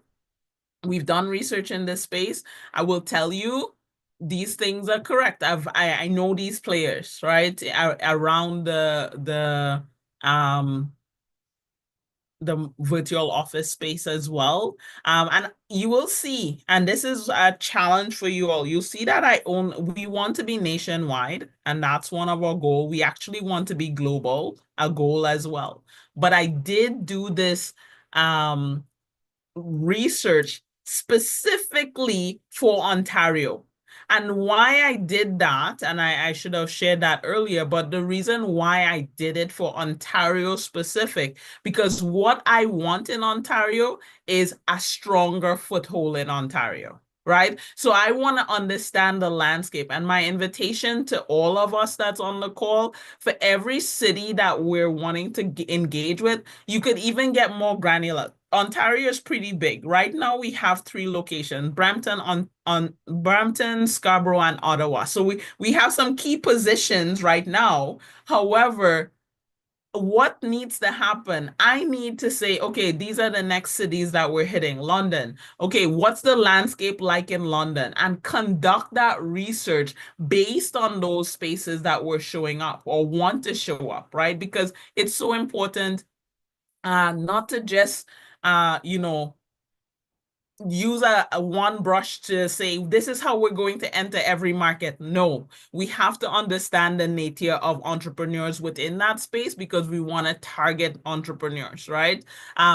Speaker 1: we've done research in this space. I will tell you these things are correct. I know these players, right? Around the virtual office space as well. And you will see, and this is a challenge for you all. You'll see that we want to be nationwide, and that's one of our goals. We actually want to be global, a goal as well. But I did do this research specifically for Ontario. And why I did that, and I should have shared that earlier, but the reason why I did it for Ontario specific, because what I want in Ontario is a stronger foothold in Ontario. Right. So I want to understand the landscape. And my invitation to all of us that's on the call, for every city that we're wanting to engage with, you could even get more granular. Ontario is pretty big. Right now, we have 3 locations: Brampton, on Brampton, Scarborough, and Ottawa. So we have some key positions right now. However, what needs to happen? I need to say, okay, these are the next cities that we're hitting. London. Okay, what's the landscape like in London? And conduct that research based on those spaces that we're showing up or want to show up, right? Because it's so important not to just use a one brush to say this is how we're going to enter every market. No, we have to understand the nature of entrepreneurs within that space, because we want to target entrepreneurs, right?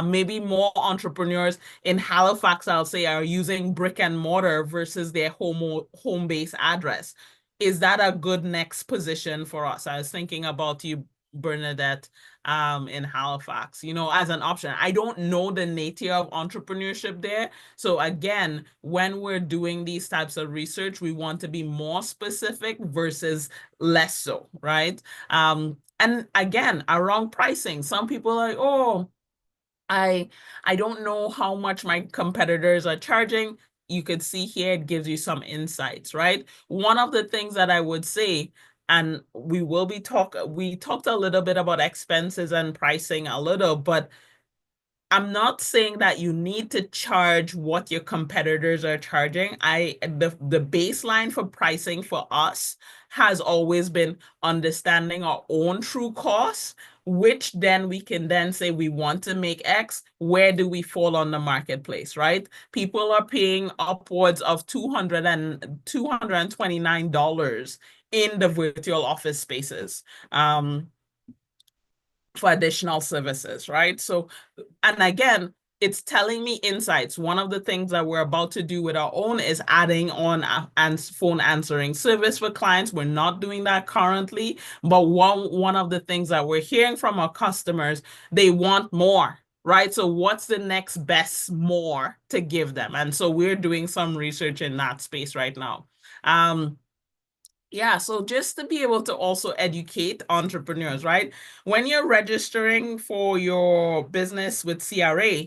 Speaker 1: Maybe more entrepreneurs in Halifax, I'll say, are using brick and mortar versus their home base address. Is that a good next position for us? I was thinking about you, Bernadette, in Halifax, as an option. I don't know the nature of entrepreneurship there. So again, when we're doing these types of research, we want to be more specific versus less so, right? And again, around pricing, some people are like, oh, I don't know how much my competitors are charging. You could see here, it gives you some insights, right? One of the things that I would say, and we talked a little bit about expenses and pricing a little, but I'm not saying that you need to charge what your competitors are charging. The baseline for pricing for us has always been understanding our own true costs, which then we can then say we want to make X. Where do we fall on the marketplace, right? People are paying upwards of $229 in the virtual office spaces. For additional services, right? So, and again, it's telling me insights. One of the things that we're about to do with our own is adding on a phone answering service for clients. We're not doing that currently, but one of the things that we're hearing from our customers, they want more, right? So what's the next best more to give them? And so we're doing some research in that space right now. Yeah, so just to be able to also educate entrepreneurs, right? When you're registering for your business with CRA,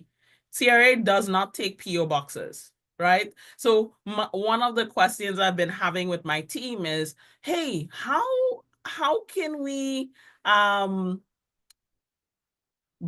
Speaker 1: CRA does not take PO boxes, right? So one of the questions I've been having with my team is, hey, how can we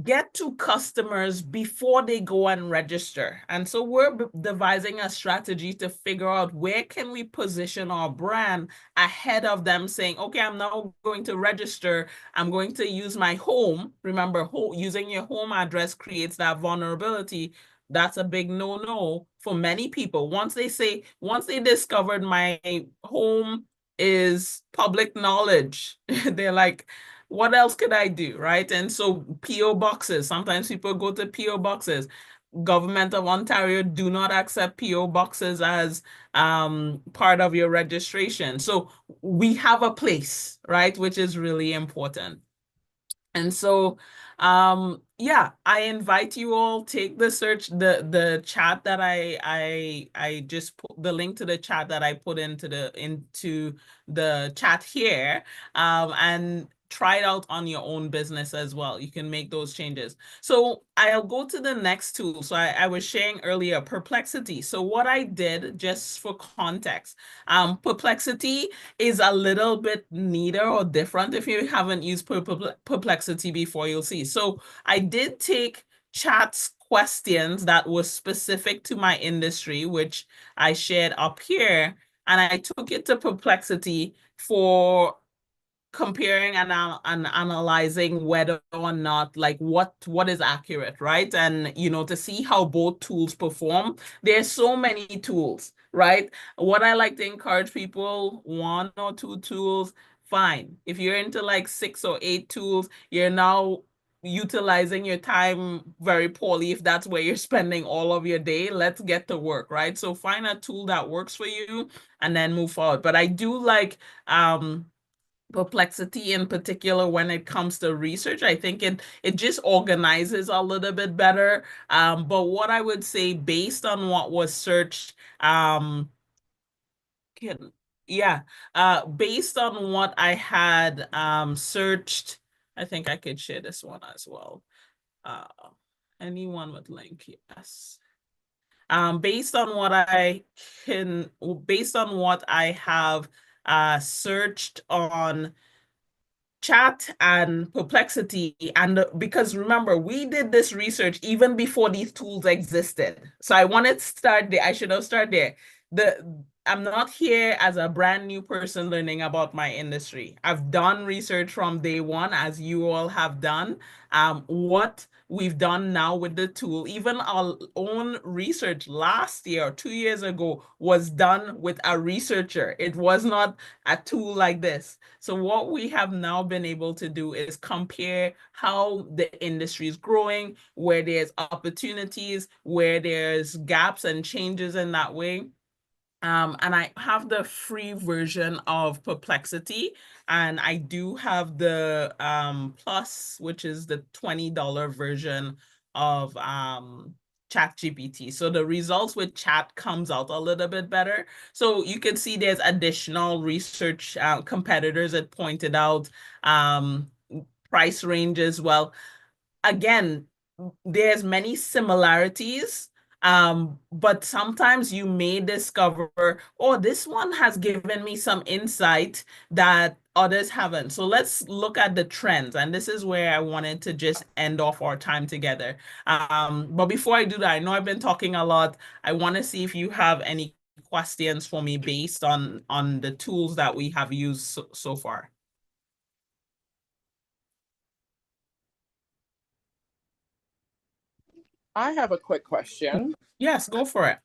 Speaker 1: get to customers before they go and register? And so we're devising a strategy to figure out where can we position our brand ahead of them saying, okay, I'm now going to register. I'm going to use my home. Remember, using your home address creates that vulnerability. That's a big no-no for many people. Once they discovered my home is public knowledge, they're like, what else could I do, right? And so PO boxes, sometimes people go to PO boxes. Government of Ontario do not accept PO boxes as part of your registration. So we have a place, right, which is really important. And so yeah, I invite you all, take the search, the chat that I just put the link to the chat that I put into the chat here, and try it out on your own business as well. You can make those changes. So I'll go to the next tool. So I was sharing earlier, Perplexity. So what I did, just for context, Perplexity is a little bit neater or different. If you haven't used Perplexity before, you'll see. So I did take chat's questions that were specific to my industry, which I shared up here, and I took it to Perplexity for comparing and analyzing whether or not, like, what is accurate, right? And to see how both tools perform. There's so many tools, right? What I like to encourage people, 1 or 2 tools, fine. If you're into like 6 or 8 tools, you're now utilizing your time very poorly if that's where you're spending all of your day. Let's get to work, right? So find a tool that works for you and then move forward. But I do like Perplexity in particular when it comes to research. I think it just organizes a little bit better. But what I would say, based on what was searched, can yeah, based on what I had searched, I think I could share this one as well. Uh, anyone with link, yes. Based on what I have searched on chat and Perplexity, and because remember, we did this research even before these tools existed. So I wanted to start there. I should have started there. I'm not here as a brand new person learning about my industry. I've done research from day one, as you all have done. What we've done now with the tool, even our own research last year or 2 years ago, was done with a researcher. It was not a tool like this. So what we have now been able to do is compare how the industry is growing, where there's opportunities, where there's gaps and changes in that way. And I have the free version of Perplexity, and I do have the plus, which is the $20 version of ChatGPT. So the results with chat comes out a little bit better. So you can see there's additional research competitors that pointed out, price range as well. Again, there's many similarities, but sometimes you may discover, oh, this one has given me some insight that others haven't. So let's look at the trends, and this is where I wanted to just end off our time together. But before I do that, I know I've been talking a lot. I want to see if you have any questions for me based on the tools that we have used so far.
Speaker 4: I have a quick question.
Speaker 1: Yes, go for it.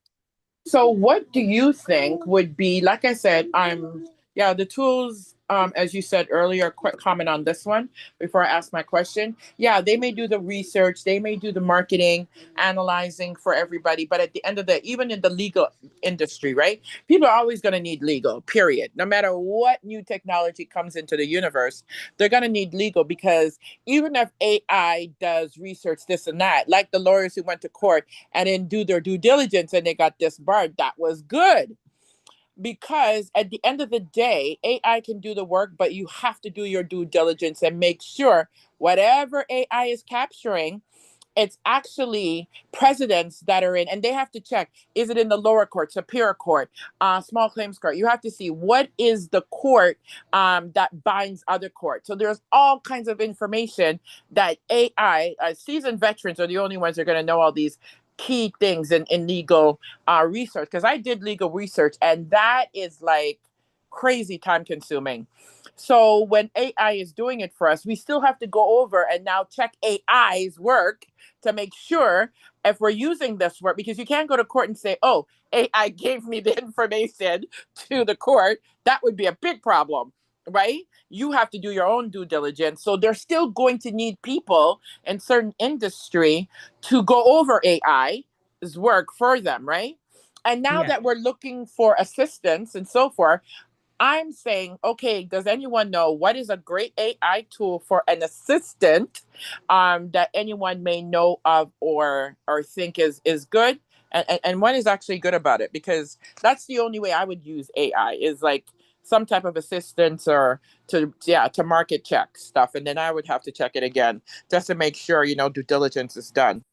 Speaker 4: So what do you think would be, like I said, I'm Yeah, the tools, as you said earlier, quick comment on this one before I ask my question. Yeah, they may do the research, they may do the marketing, analyzing for everybody, but at the end of the, even in the legal industry, right? People are always going to need legal, period. No matter what new technology comes into the universe, they're going to need legal because even if AI does research this and that, like the lawyers who went to court and didn't do their due diligence and they got disbarred, that was good because at the end of the day, AI can do the work, but you have to do your due diligence and make sure whatever AI is capturing, it's actually presidents that are in, and they have to check, is it in the lower court, superior court, small claims court? You have to see what is the court that binds other courts. So there's all kinds of information that AI, seasoned veterans are the only ones that are going to know all these key things in legal research. Because I did legal research, and that is like crazy time consuming. So when AI is doing it for us, we still have to go over and now check AI's work to make sure if we're using this work, because you can't go to court and say, oh, AI gave me the information to the court. That would be a big problem, right? You have to do your own due diligence. So they're still going to need people in certain industry to go over AI's work for them, right? And now
Speaker 1: Yeah.
Speaker 4: that we're looking for assistance and so forth, I'm saying, okay, does anyone know what is a great AI tool for an assistant that anyone may know of or think is good? And what is actually good about it? Because that's the only way I would use AI is like some type of assistance or to market check stuff. And then I would have to check it again just to make sure, due diligence is done.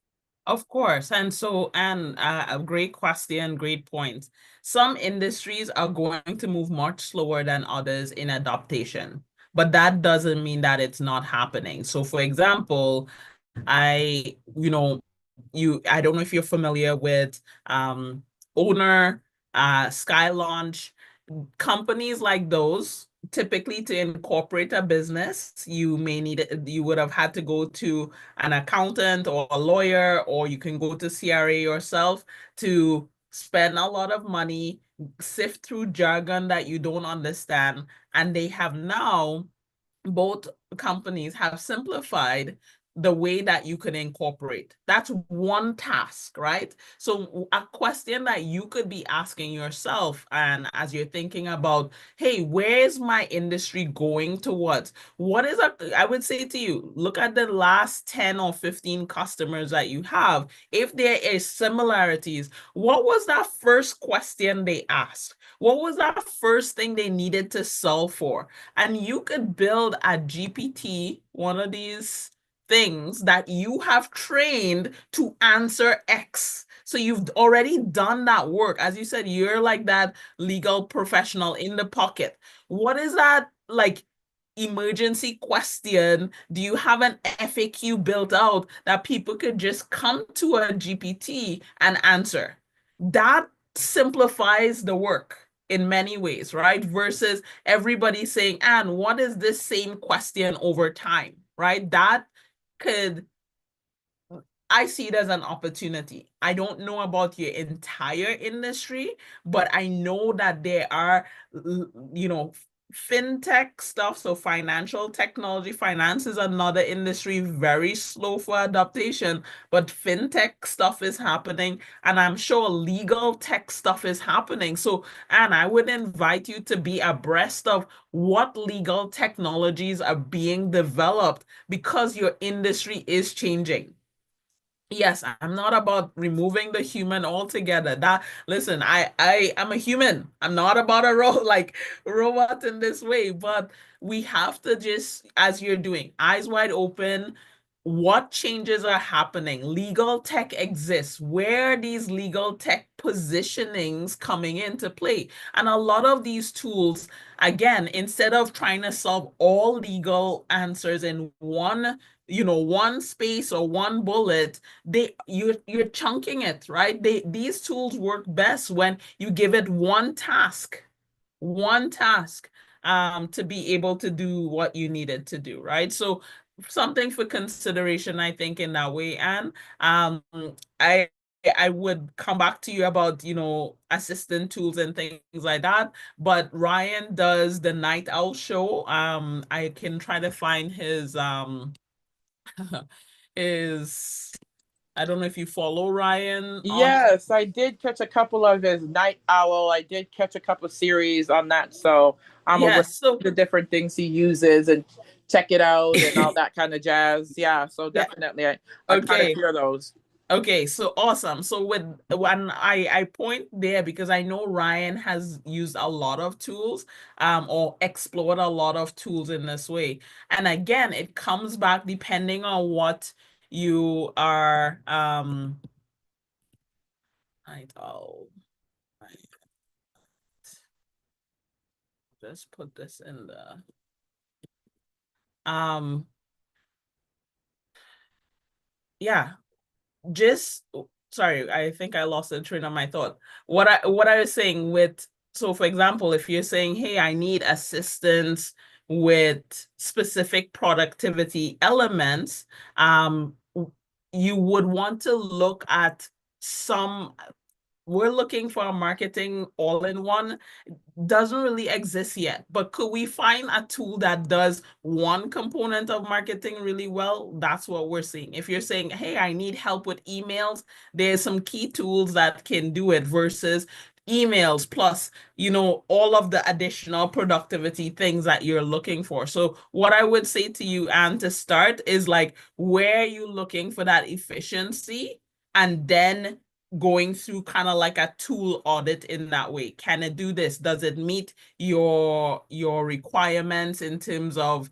Speaker 1: Of course. And so, and a great question, great point. Some industries are going to move much slower than others in adaptation, but that doesn't mean that it's not happening. So, for example, I, you know, I don't know if you're familiar with Owner, Sky Launch, companies like those. Typically, to incorporate a business, you would have had to go to an accountant or a lawyer, or you can go to CRA yourself to spend a lot of money, sift through jargon that you don't understand. And they have now, both companies have simplified the way that you can incorporate. That's one task, right? So a question that you could be asking yourself, and as you're thinking about, hey, where's my industry going towards? I would say to you, look at the last 10 or 15 customers that you have. If there is similarities, what was that first question they asked? What was that first thing they needed to solve for? And you could build a GPT, one of these things that you have trained to answer X. So you've already done that work. As you said, you're like that legal professional in the pocket. What is that like emergency question? Do you have an FAQ built out that people could just come to a GPT and answer? That simplifies the work in many ways, right? Versus everybody saying, and what is this same question over time, right? That could, I see it as an opportunity. I don't know about your entire industry, but I know that there are, you know, fintech stuff. So financial technology, finance is another industry very slow for adaptation, but fintech stuff is happening. And I'm sure legal tech stuff is happening. So, and I would invite you to be abreast of what legal technologies are being developed because your industry is changing. Yes, I'm not about removing the human altogether. That listen, I am a human. I'm not about a like robot in this way, but we have to just, as you're doing, eyes wide open. What changes are happening? Legal tech exists. Where are these legal tech positionings coming into play? And a lot of these tools, again, instead of trying to solve all legal answers in one space or one bullet, you're chunking it, right? These tools work best when you give it one task to be able to do what you needed to do, right? So something for consideration, I think, in that way. And I I would come back to you about, assistant tools and things like that. But Ryan does the Night Owl show. I can try to find his his I don't know if you follow Ryan on.
Speaker 4: Yes, I did catch a couple of his Night Owl. I did catch a couple of series on that, so I'm aware
Speaker 1: Yes,
Speaker 4: of
Speaker 1: so
Speaker 4: the different things he uses and check it out and all that kind of jazz. Yeah, so
Speaker 1: yeah,
Speaker 4: definitely I caught a
Speaker 1: okay.
Speaker 4: few of those.
Speaker 1: Okay, so awesome. So when I point there because I know Ryan has used a lot of tools or explored a lot of tools in this way. And again, it comes back depending on what you are I'll just put this in the um yeah, just sorry, I think I lost the train of my thought. What I was saying with, so for example, if you're saying, hey, I need assistance with specific productivity elements, you would want to look at some, we're looking for a marketing all-in-one, doesn't really exist yet, but could we find a tool that does one component of marketing really well? That's what we're seeing. If you're saying, hey, I need help with emails, there's some key tools that can do it versus emails plus, all of the additional productivity things that you're looking for. So what I would say to you, and to start, is like, where are you looking for that efficiency? And then going through kind of like a tool audit in that way. Can it do this? Does it meet your requirements in terms of,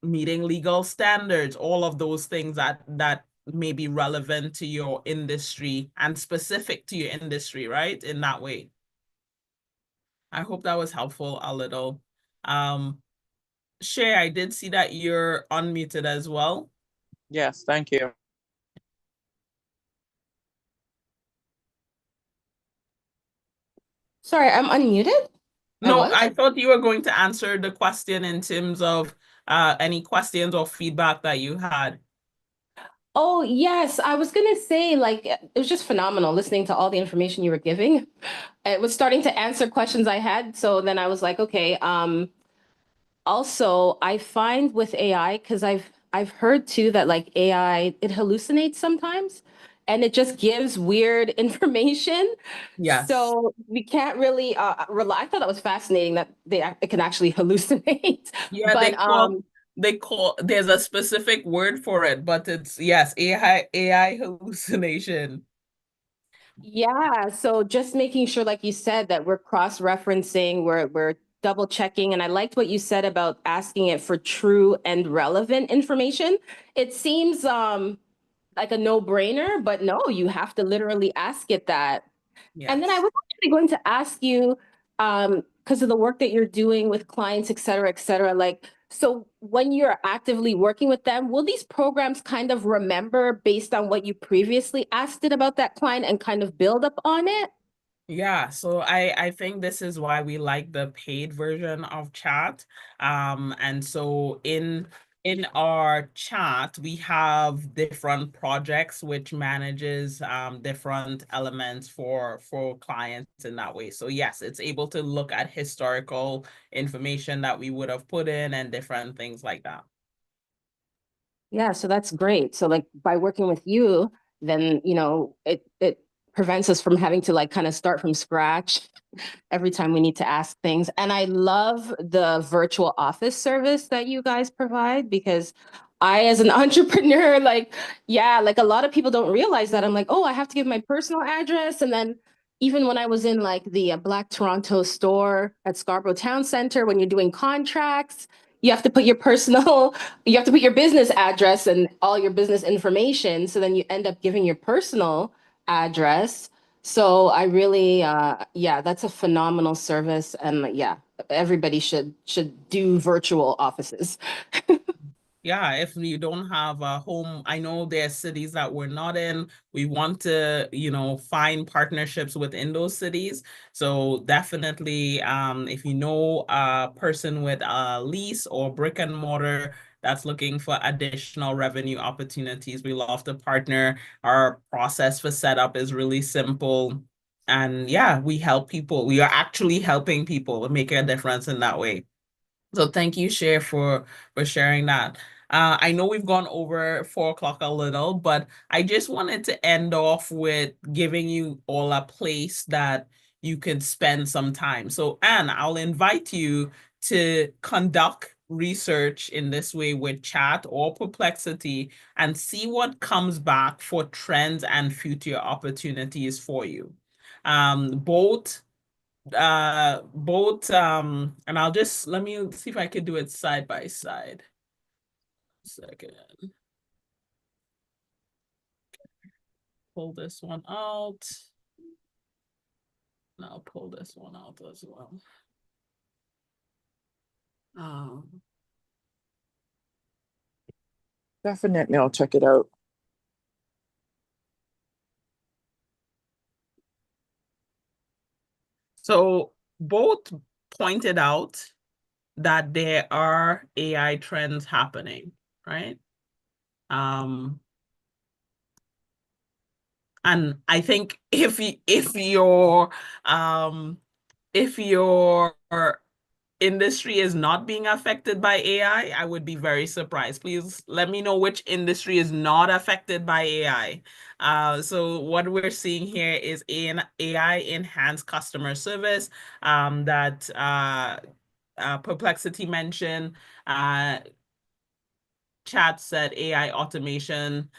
Speaker 1: meeting legal standards, all of those things that may be relevant to your industry and specific to your industry, right? In that way. I hope that was helpful a little. Shay, I did see that you're unmuted as well.
Speaker 4: Yes, thank you.
Speaker 2: Sorry, I'm unmuted. I
Speaker 1: No,
Speaker 2: was.
Speaker 1: I thought you were going to answer the question in terms of any questions or feedback that you had.
Speaker 2: Oh, yes. I was gonna say, like, it was just phenomenal listening to all the information you were giving. It was starting to answer questions I had. So then I was like, okay, also, I find with AI, because I've heard too that like AI, it hallucinates sometimes and it just gives weird information.
Speaker 1: Yes.
Speaker 2: So we can't really rely. I thought that was fascinating that it can actually hallucinate.
Speaker 1: Yeah,
Speaker 2: But
Speaker 1: there's a specific word for it, but it's, yes, AI hallucination.
Speaker 2: yeah, so just making sure, like you said, that we're cross-referencing, we're double checking. And I liked what you said about asking it for true and relevant information. It seems like a no-brainer, but no, you have to literally ask it that. And then I
Speaker 1: Yes.
Speaker 2: was actually going to ask you, because of the work that you're doing with clients, et cetera, like, so when you're actively working with them, will these programs kind of remember based on what you previously asked it about that client and kind of build up on it?
Speaker 1: Yeah, so I think this is why we like the paid version of chat. And so in our chat, we have different projects which manages different elements for clients in that way. So yes, it's able to look at historical information that we would have put in and different things like that.
Speaker 2: Yeah, so that's great. So like by working with you, then it prevents us from having to like kind of start from scratch every time we need to ask things. And I love the virtual office service that you guys provide because I, as an entrepreneur, like, yeah, like a lot of people don't realize that. I'm like, oh, I have to give my personal address. And then even when I was in like the Black Toronto store at Scarborough Town Center, when you're doing contracts, you have to put your personal, you have to put your business address and all your business information. So then you end up giving your personal address. So I really, yeah, that's a phenomenal service, and yeah, everybody should do virtual offices.
Speaker 1: Yeah, if you don't have a home, I know there are cities that we're not in. We want to, find partnerships within those cities. So definitely, if you know a person with a lease or brick and mortar that's looking for additional revenue opportunities. We love to partner. Our process for setup is really simple. And yeah, we help people. We are actually helping people and make a difference in that way. So thank you, Shay, for sharing that. I know we've gone over 4 o'clock a little, but I just wanted to end off with giving you all a place that you can spend some time. So, Anne, I'll invite you to conduct research in this way with chat or perplexity and see what comes back for trends and future opportunities for you. And I'll just let me see if I can do it side by side. Second, pull this one out. And I'll pull this one out as well.
Speaker 4: Definitely, I'll check it out.
Speaker 1: So both pointed out that there are AI trends happening, right? And I think if your industry is not being affected by AI, I would be very surprised. Please let me know which industry is not affected by AI. So what we're seeing here is an AI enhanced customer service that Perplexity mentioned. Chat said AI automation.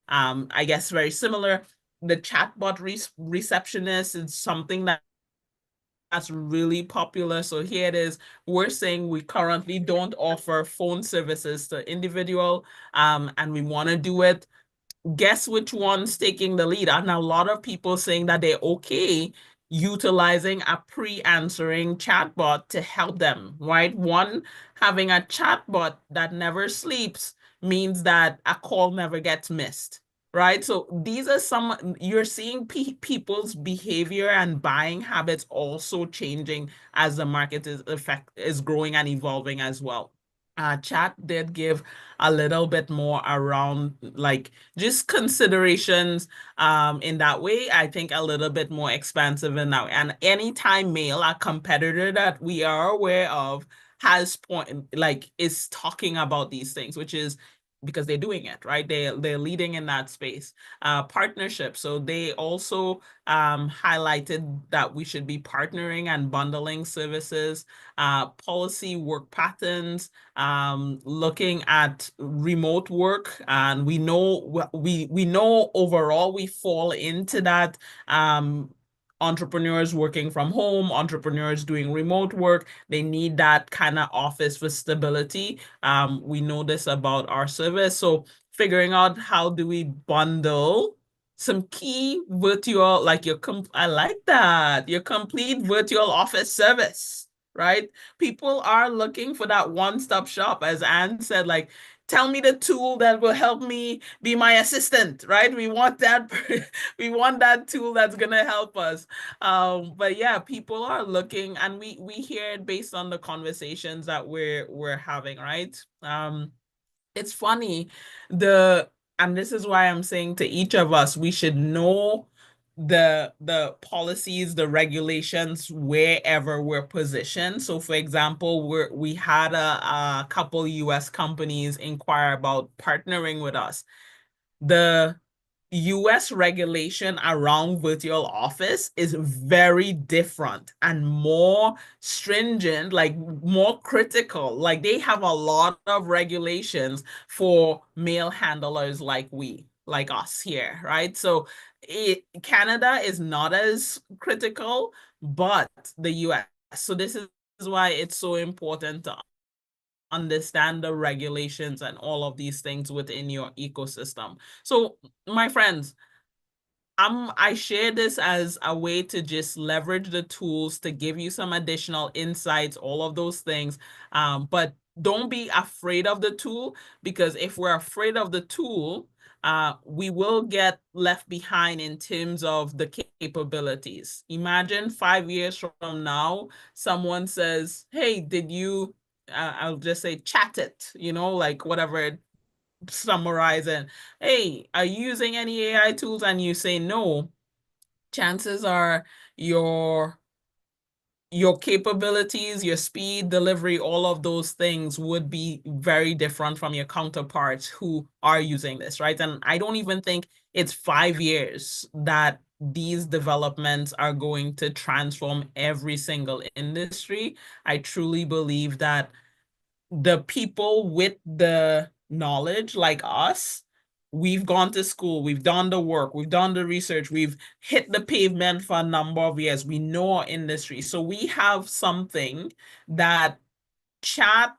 Speaker 1: I guess very similar. The chatbot receptionist is something that's really popular. So here it is. We're saying we currently don't offer phone services to individual, and we want to do it. Guess which one's taking the lead? And a lot of people saying that they're okay utilizing a pre-answering chatbot to help them, right? One, having a chatbot that never sleeps means that a call never gets missed, right? So these are some, you're seeing people's behavior and buying habits also changing as the market is growing and evolving as well. Chat did give a little bit more around like just considerations in that way. I think a little bit more expansive in now. And Anytime Mail, a competitor that we are aware of, has is talking about these things, which is because they're doing it, right? They're leading in that space. Partnership. So they also highlighted that we should be partnering and bundling services, policy work patterns, looking at remote work, and we know overall we fall into that. Entrepreneurs working from home, entrepreneurs doing remote work, they need that kind of office for stability. We know this about our service. So figuring out how do we bundle some key virtual, like I like that, your complete virtual office service, right? People are looking for that one-stop shop, as Anne said, like, tell me the tool that will help me be my assistant, right? We want that we want that tool that's gonna help us. But yeah, people are looking, and we hear it based on the conversations that we're having, right? It's funny, and this is why I'm saying to each of us, we should know the policies, the regulations wherever we're positioned. So for example, we had a couple US companies inquire about partnering with us. The US regulation around virtual office is very different and more stringent, like more critical. Like they have a lot of regulations for mail handlers like us here, right? So Canada is not as critical, but the US. So this is why it's so important to understand the regulations and all of these things within your ecosystem. So, my friends, I share this as a way to just leverage the tools to give you some additional insights, all of those things. But don't be afraid of the tool, because if we're afraid of the tool, we will get left behind in terms of the capabilities. Imagine 5 years from now, someone says, hey, did you I'll just say chat it, like whatever it summarize and, hey, are you using any AI tools? And you say no, chances are your your capabilities, your speed, delivery, all of those things would be very different from your counterparts who are using this, right? And I don't even think it's 5 years that these developments are going to transform every single industry. I truly believe that the people with the knowledge, like us, we've gone to school, we've done the work, we've done the research, we've hit the pavement for a number of years. We know our industry. So we have something that chat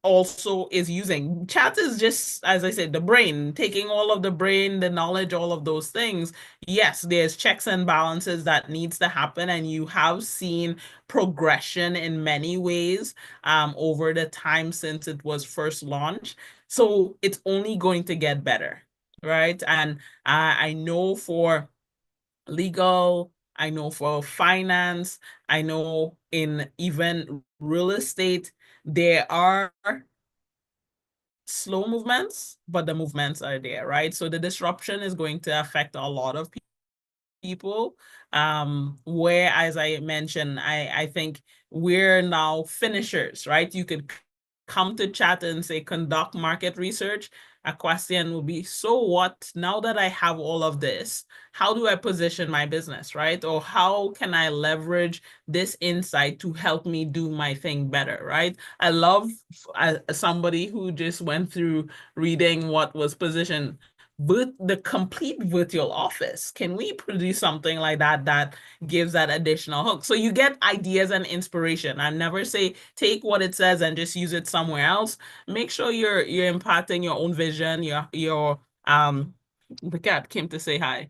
Speaker 1: also is using. Chat is just, as I said, the brain, taking all of the brain, the knowledge, all of those things. Yes, there's checks and balances that needs to happen, and you have seen progression in many ways over the time since it was first launched. So it's only going to get better, right? And I know for legal, I know for finance, I know in even real estate, there are slow movements, but the movements are there, right? So the disruption is going to affect a lot of people. Where, as I mentioned, I think we're now finishers, right? You could come to chat and say, conduct market research. A question will be, so what, now that I have all of this, how do I position my business, right? Or how can I leverage this insight to help me do my thing better, right? I love somebody who just went through reading what was positioned with the complete virtual office. Can we produce something like that that gives that additional hook? So you get ideas and inspiration. I never say take what it says and just use it somewhere else. Make sure you're impacting your own vision, your the cat came to say hi.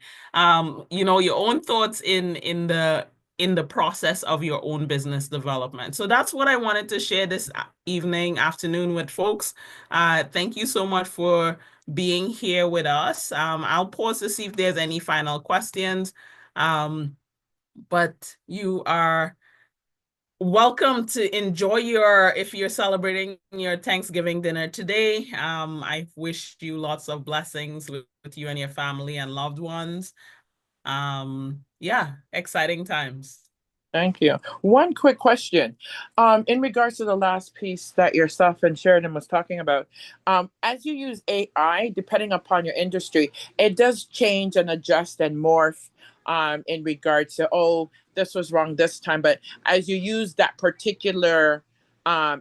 Speaker 1: Your own thoughts in the process of your own business development. So that's what I wanted to share this afternoon with folks. Thank you so much for being here with us. I'll pause to see if there's any final questions. But you are welcome to enjoy if you're celebrating your Thanksgiving dinner today. I wish you lots of blessings with you and your family and loved ones. Yeah, exciting times.
Speaker 4: Thank you. One quick question. In regards to the last piece that yourself and Sheridan was talking about, as you use AI, depending upon your industry, it does change and adjust and morph in regards to, oh, this was wrong this time. But as you use that particular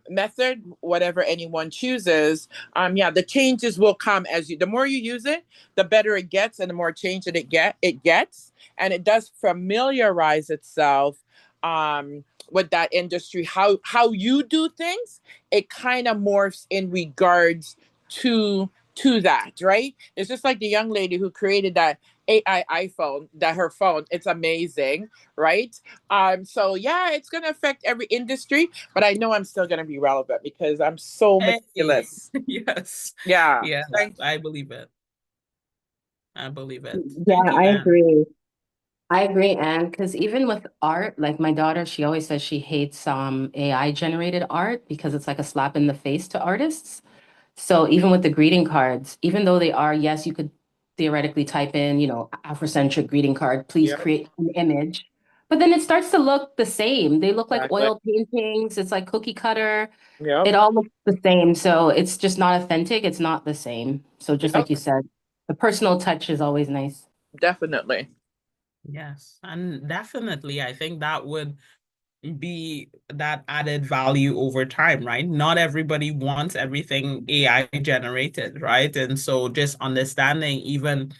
Speaker 4: method, whatever anyone chooses, yeah, the changes will come the more you use it, the better it gets and the more change that it gets. And it does familiarize itself with that industry, how you do things. It kind of morphs in regards to that, right? It's just like the young lady who created that AI iPhone, that her phone, it's amazing, right? So yeah, it's gonna affect every industry, but I know I'm still gonna be relevant because I'm so
Speaker 1: Hey,
Speaker 4: meticulous.
Speaker 1: yes.
Speaker 4: Yeah.
Speaker 1: Yeah,
Speaker 4: Thank
Speaker 1: I believe it. I believe it.
Speaker 2: Yeah,
Speaker 1: Thank you,
Speaker 2: I
Speaker 1: Anne.
Speaker 2: agree. I agree, Anne, because even with art, like my daughter, she always says she hates AI generated art because it's like a slap in the face to artists. So even with the greeting cards, even though they are, yes, you could theoretically type in, Afrocentric greeting card, please
Speaker 4: you.
Speaker 2: create an image. But then it starts to look the same. They look like
Speaker 4: Exactly.
Speaker 2: oil paintings. It's like cookie cutter.
Speaker 4: Yep.
Speaker 2: It all looks the same. So it's just not authentic. It's not the same. So just
Speaker 4: Yep.
Speaker 2: like you said, the personal touch is always nice.
Speaker 4: Definitely.
Speaker 1: Yes, and definitely, I think that would be that added value over time, right? Not everybody wants everything AI generated, right? And so just understanding even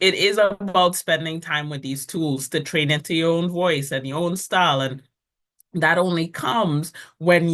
Speaker 1: it is about spending time with these tools to train into your own voice and your own style. And that only comes when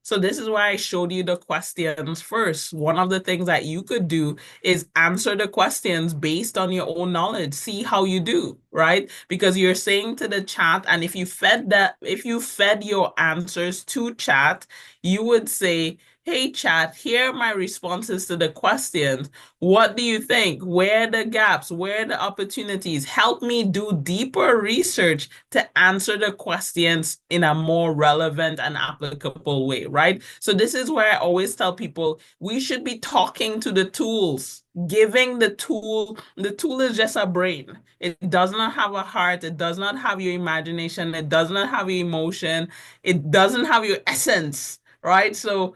Speaker 1: so this is why I showed you the questions first. One of the things that you could do is answer the questions based on your own knowledge. See how you do, right? Because you're saying to the chat, and if you fed your answers to chat, you would say, hey, chat, here are my responses to the questions. What do you think? Where are the gaps? Where are the opportunities? Help me do deeper research to answer the questions in a more relevant and applicable way, right? So this is where I always tell people we should be talking to the tools, giving the tool is just a brain. It does not have a heart. It does not have your imagination. It does not have your emotion. It doesn't have your essence, right? So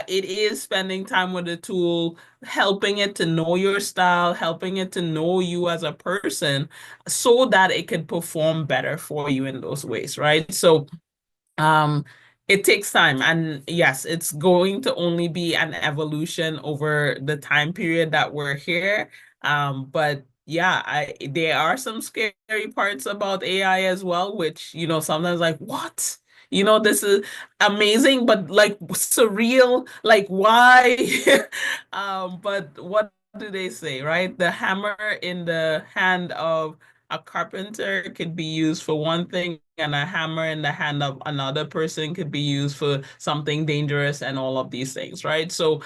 Speaker 1: it is spending time with the tool, helping it to know your style, helping it to know you as a person so that it can perform better for you in those ways, right? So um, it takes time. And yes, it's going to only be an evolution over the time period that we're here. But yeah, there are some scary parts about AI as well, which, sometimes like, what? This is amazing, but like surreal, like why? But what do they say, right? The hammer in the hand of a carpenter could be used for one thing, and a hammer in the hand of another person could be used for something dangerous, and all of these things, right? So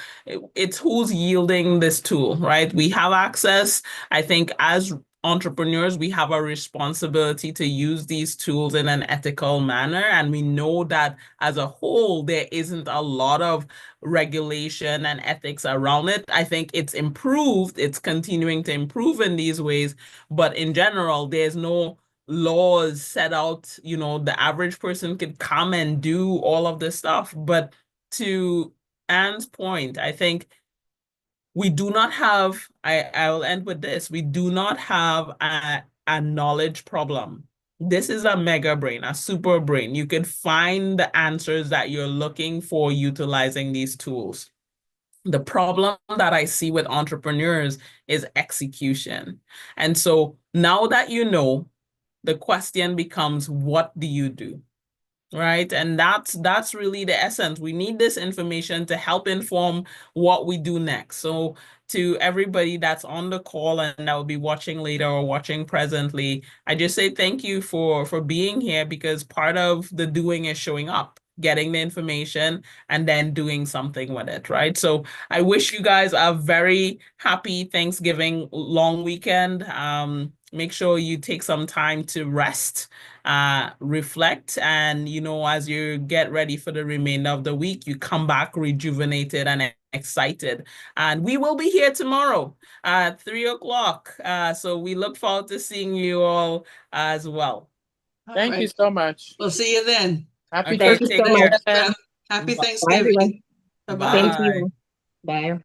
Speaker 1: it's who's yielding this tool, right? We have access. I think as entrepreneurs, we have a responsibility to use these tools in an ethical manner. And we know that as a whole, there isn't a lot of regulation and ethics around it. I think it's improved, it's continuing to improve in these ways, but in general, there's no laws set out. The average person could come and do all of this stuff. But to Anne's point, I think we do not have, I will end with this, we do not have a knowledge problem. This is a mega brain, a super brain. You could find the answers that you're looking for utilizing these tools. The problem that I see with entrepreneurs is execution. And so now that you know, the question becomes, what do you do? Right. And that's really the essence. We need this information to help inform what we do next. So to everybody that's on the call and that will be watching later or watching presently, I just say thank you for being here, because part of the doing is showing up, getting the information, and then doing something with it, right? So I wish you guys a very happy Thanksgiving long weekend. Make sure you take some time to rest, reflect, and as you get ready for the remainder of the week, you come back rejuvenated and excited. And we will be here tomorrow at 3 o'clock. So we look forward to seeing you all as well.
Speaker 4: Thank you so much.
Speaker 5: We'll see you then.
Speaker 4: Happy
Speaker 1: Okay,
Speaker 6: Thank you
Speaker 1: take
Speaker 6: so
Speaker 1: care.
Speaker 6: much.
Speaker 5: Happy
Speaker 6: Bye,
Speaker 5: Thanksgiving.
Speaker 6: everyone.
Speaker 5: Bye-bye.
Speaker 6: Same to
Speaker 1: Bye.
Speaker 6: you. Bye.